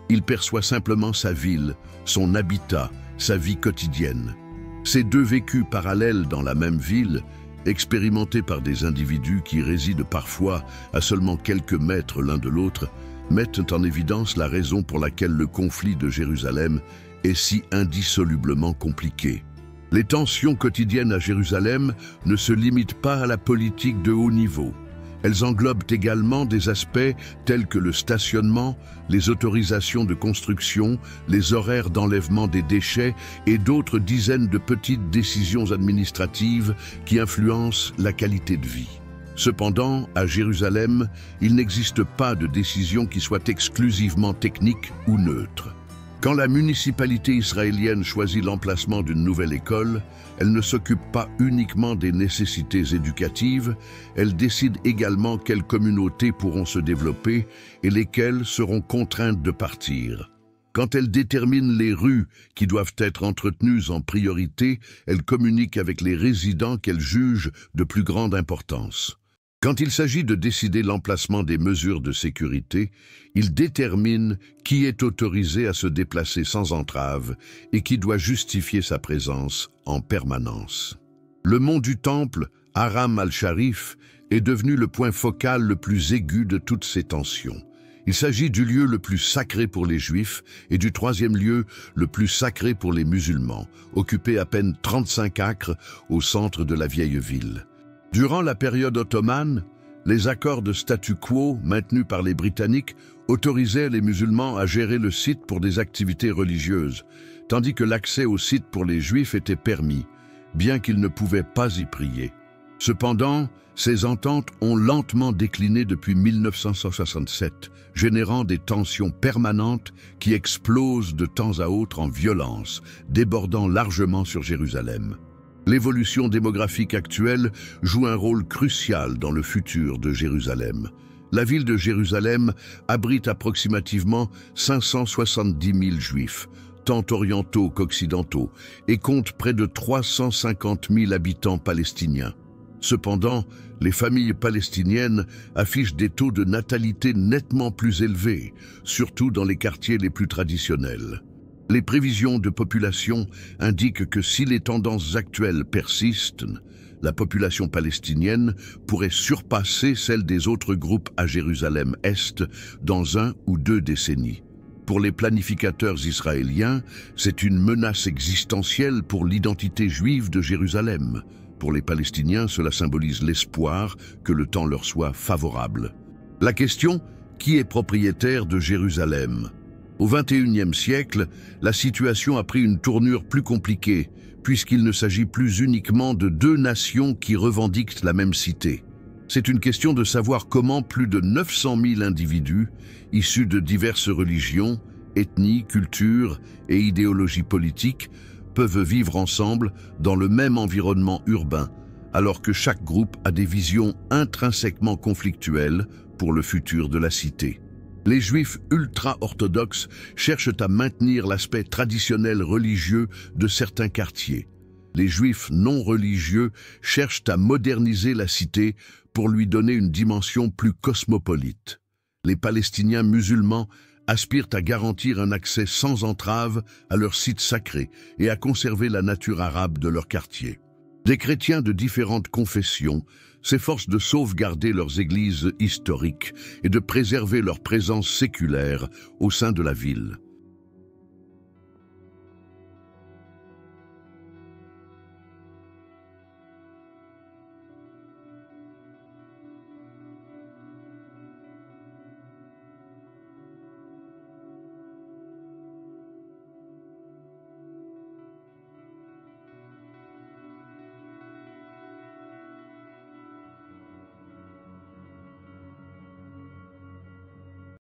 Il perçoit simplement sa ville, son habitat, sa vie quotidienne. Ces deux vécus parallèles dans la même ville, expérimentés par des individus qui résident parfois à seulement quelques mètres l'un de l'autre, mettent en évidence la raison pour laquelle le conflit de Jérusalem est si indissolublement compliqué. Les tensions quotidiennes à Jérusalem ne se limitent pas à la politique de haut niveau. Elles englobent également des aspects tels que le stationnement, les autorisations de construction, les horaires d'enlèvement des déchets et d'autres dizaines de petites décisions administratives qui influencent la qualité de vie. Cependant, à Jérusalem, il n'existe pas de décision qui soit exclusivement technique ou neutre. Quand la municipalité israélienne choisit l'emplacement d'une nouvelle école, elle ne s'occupe pas uniquement des nécessités éducatives, elle décide également quelles communautés pourront se développer et lesquelles seront contraintes de partir. Quand elle détermine les rues qui doivent être entretenues en priorité, elle communique avec les résidents qu'elle juge de plus grande importance. Quand il s'agit de décider l'emplacement des mesures de sécurité, il détermine qui est autorisé à se déplacer sans entrave et qui doit justifier sa présence en permanence. Le mont du Temple, Haram al-Sharif, est devenu le point focal le plus aigu de toutes ces tensions. Il s'agit du lieu le plus sacré pour les Juifs et du troisième lieu le plus sacré pour les musulmans, occupé à peine 35 acres au centre de la vieille ville. Durant la période ottomane, les accords de statu quo maintenus par les Britanniques autorisaient les musulmans à gérer le site pour des activités religieuses, tandis que l'accès au site pour les Juifs était permis, bien qu'ils ne pouvaient pas y prier. Cependant, ces ententes ont lentement décliné depuis 1967, générant des tensions permanentes qui explosent de temps à autre en violence, débordant largement sur Jérusalem. L'évolution démographique actuelle joue un rôle crucial dans le futur de Jérusalem. La ville de Jérusalem abrite approximativement 570 000 Juifs, tant orientaux qu'occidentaux, et compte près de 350 000 habitants palestiniens. Cependant, les familles palestiniennes affichent des taux de natalité nettement plus élevés, surtout dans les quartiers les plus traditionnels. Les prévisions de population indiquent que si les tendances actuelles persistent, la population palestinienne pourrait surpasser celle des autres groupes à Jérusalem-Est dans 1 ou 2 décennies. Pour les planificateurs israéliens, c'est une menace existentielle pour l'identité juive de Jérusalem. Pour les Palestiniens, cela symbolise l'espoir que le temps leur soit favorable. La question, qui est propriétaire de Jérusalem ? Au XXIe siècle, la situation a pris une tournure plus compliquée, puisqu'il ne s'agit plus uniquement de 2 nations qui revendiquent la même cité. C'est une question de savoir comment plus de 900 000 individus, issus de diverses religions, ethnies, cultures et idéologies politiques, peuvent vivre ensemble dans le même environnement urbain, alors que chaque groupe a des visions intrinsèquement conflictuelles pour le futur de la cité. Les Juifs ultra-orthodoxes cherchent à maintenir l'aspect traditionnel religieux de certains quartiers. Les Juifs non religieux cherchent à moderniser la cité pour lui donner une dimension plus cosmopolite. Les Palestiniens musulmans aspirent à garantir un accès sans entrave à leurs sites sacrés et à conserver la nature arabe de leur quartier. Des chrétiens de différentes confessions s'efforcent de sauvegarder leurs églises historiques et de préserver leur présence séculaire au sein de la ville.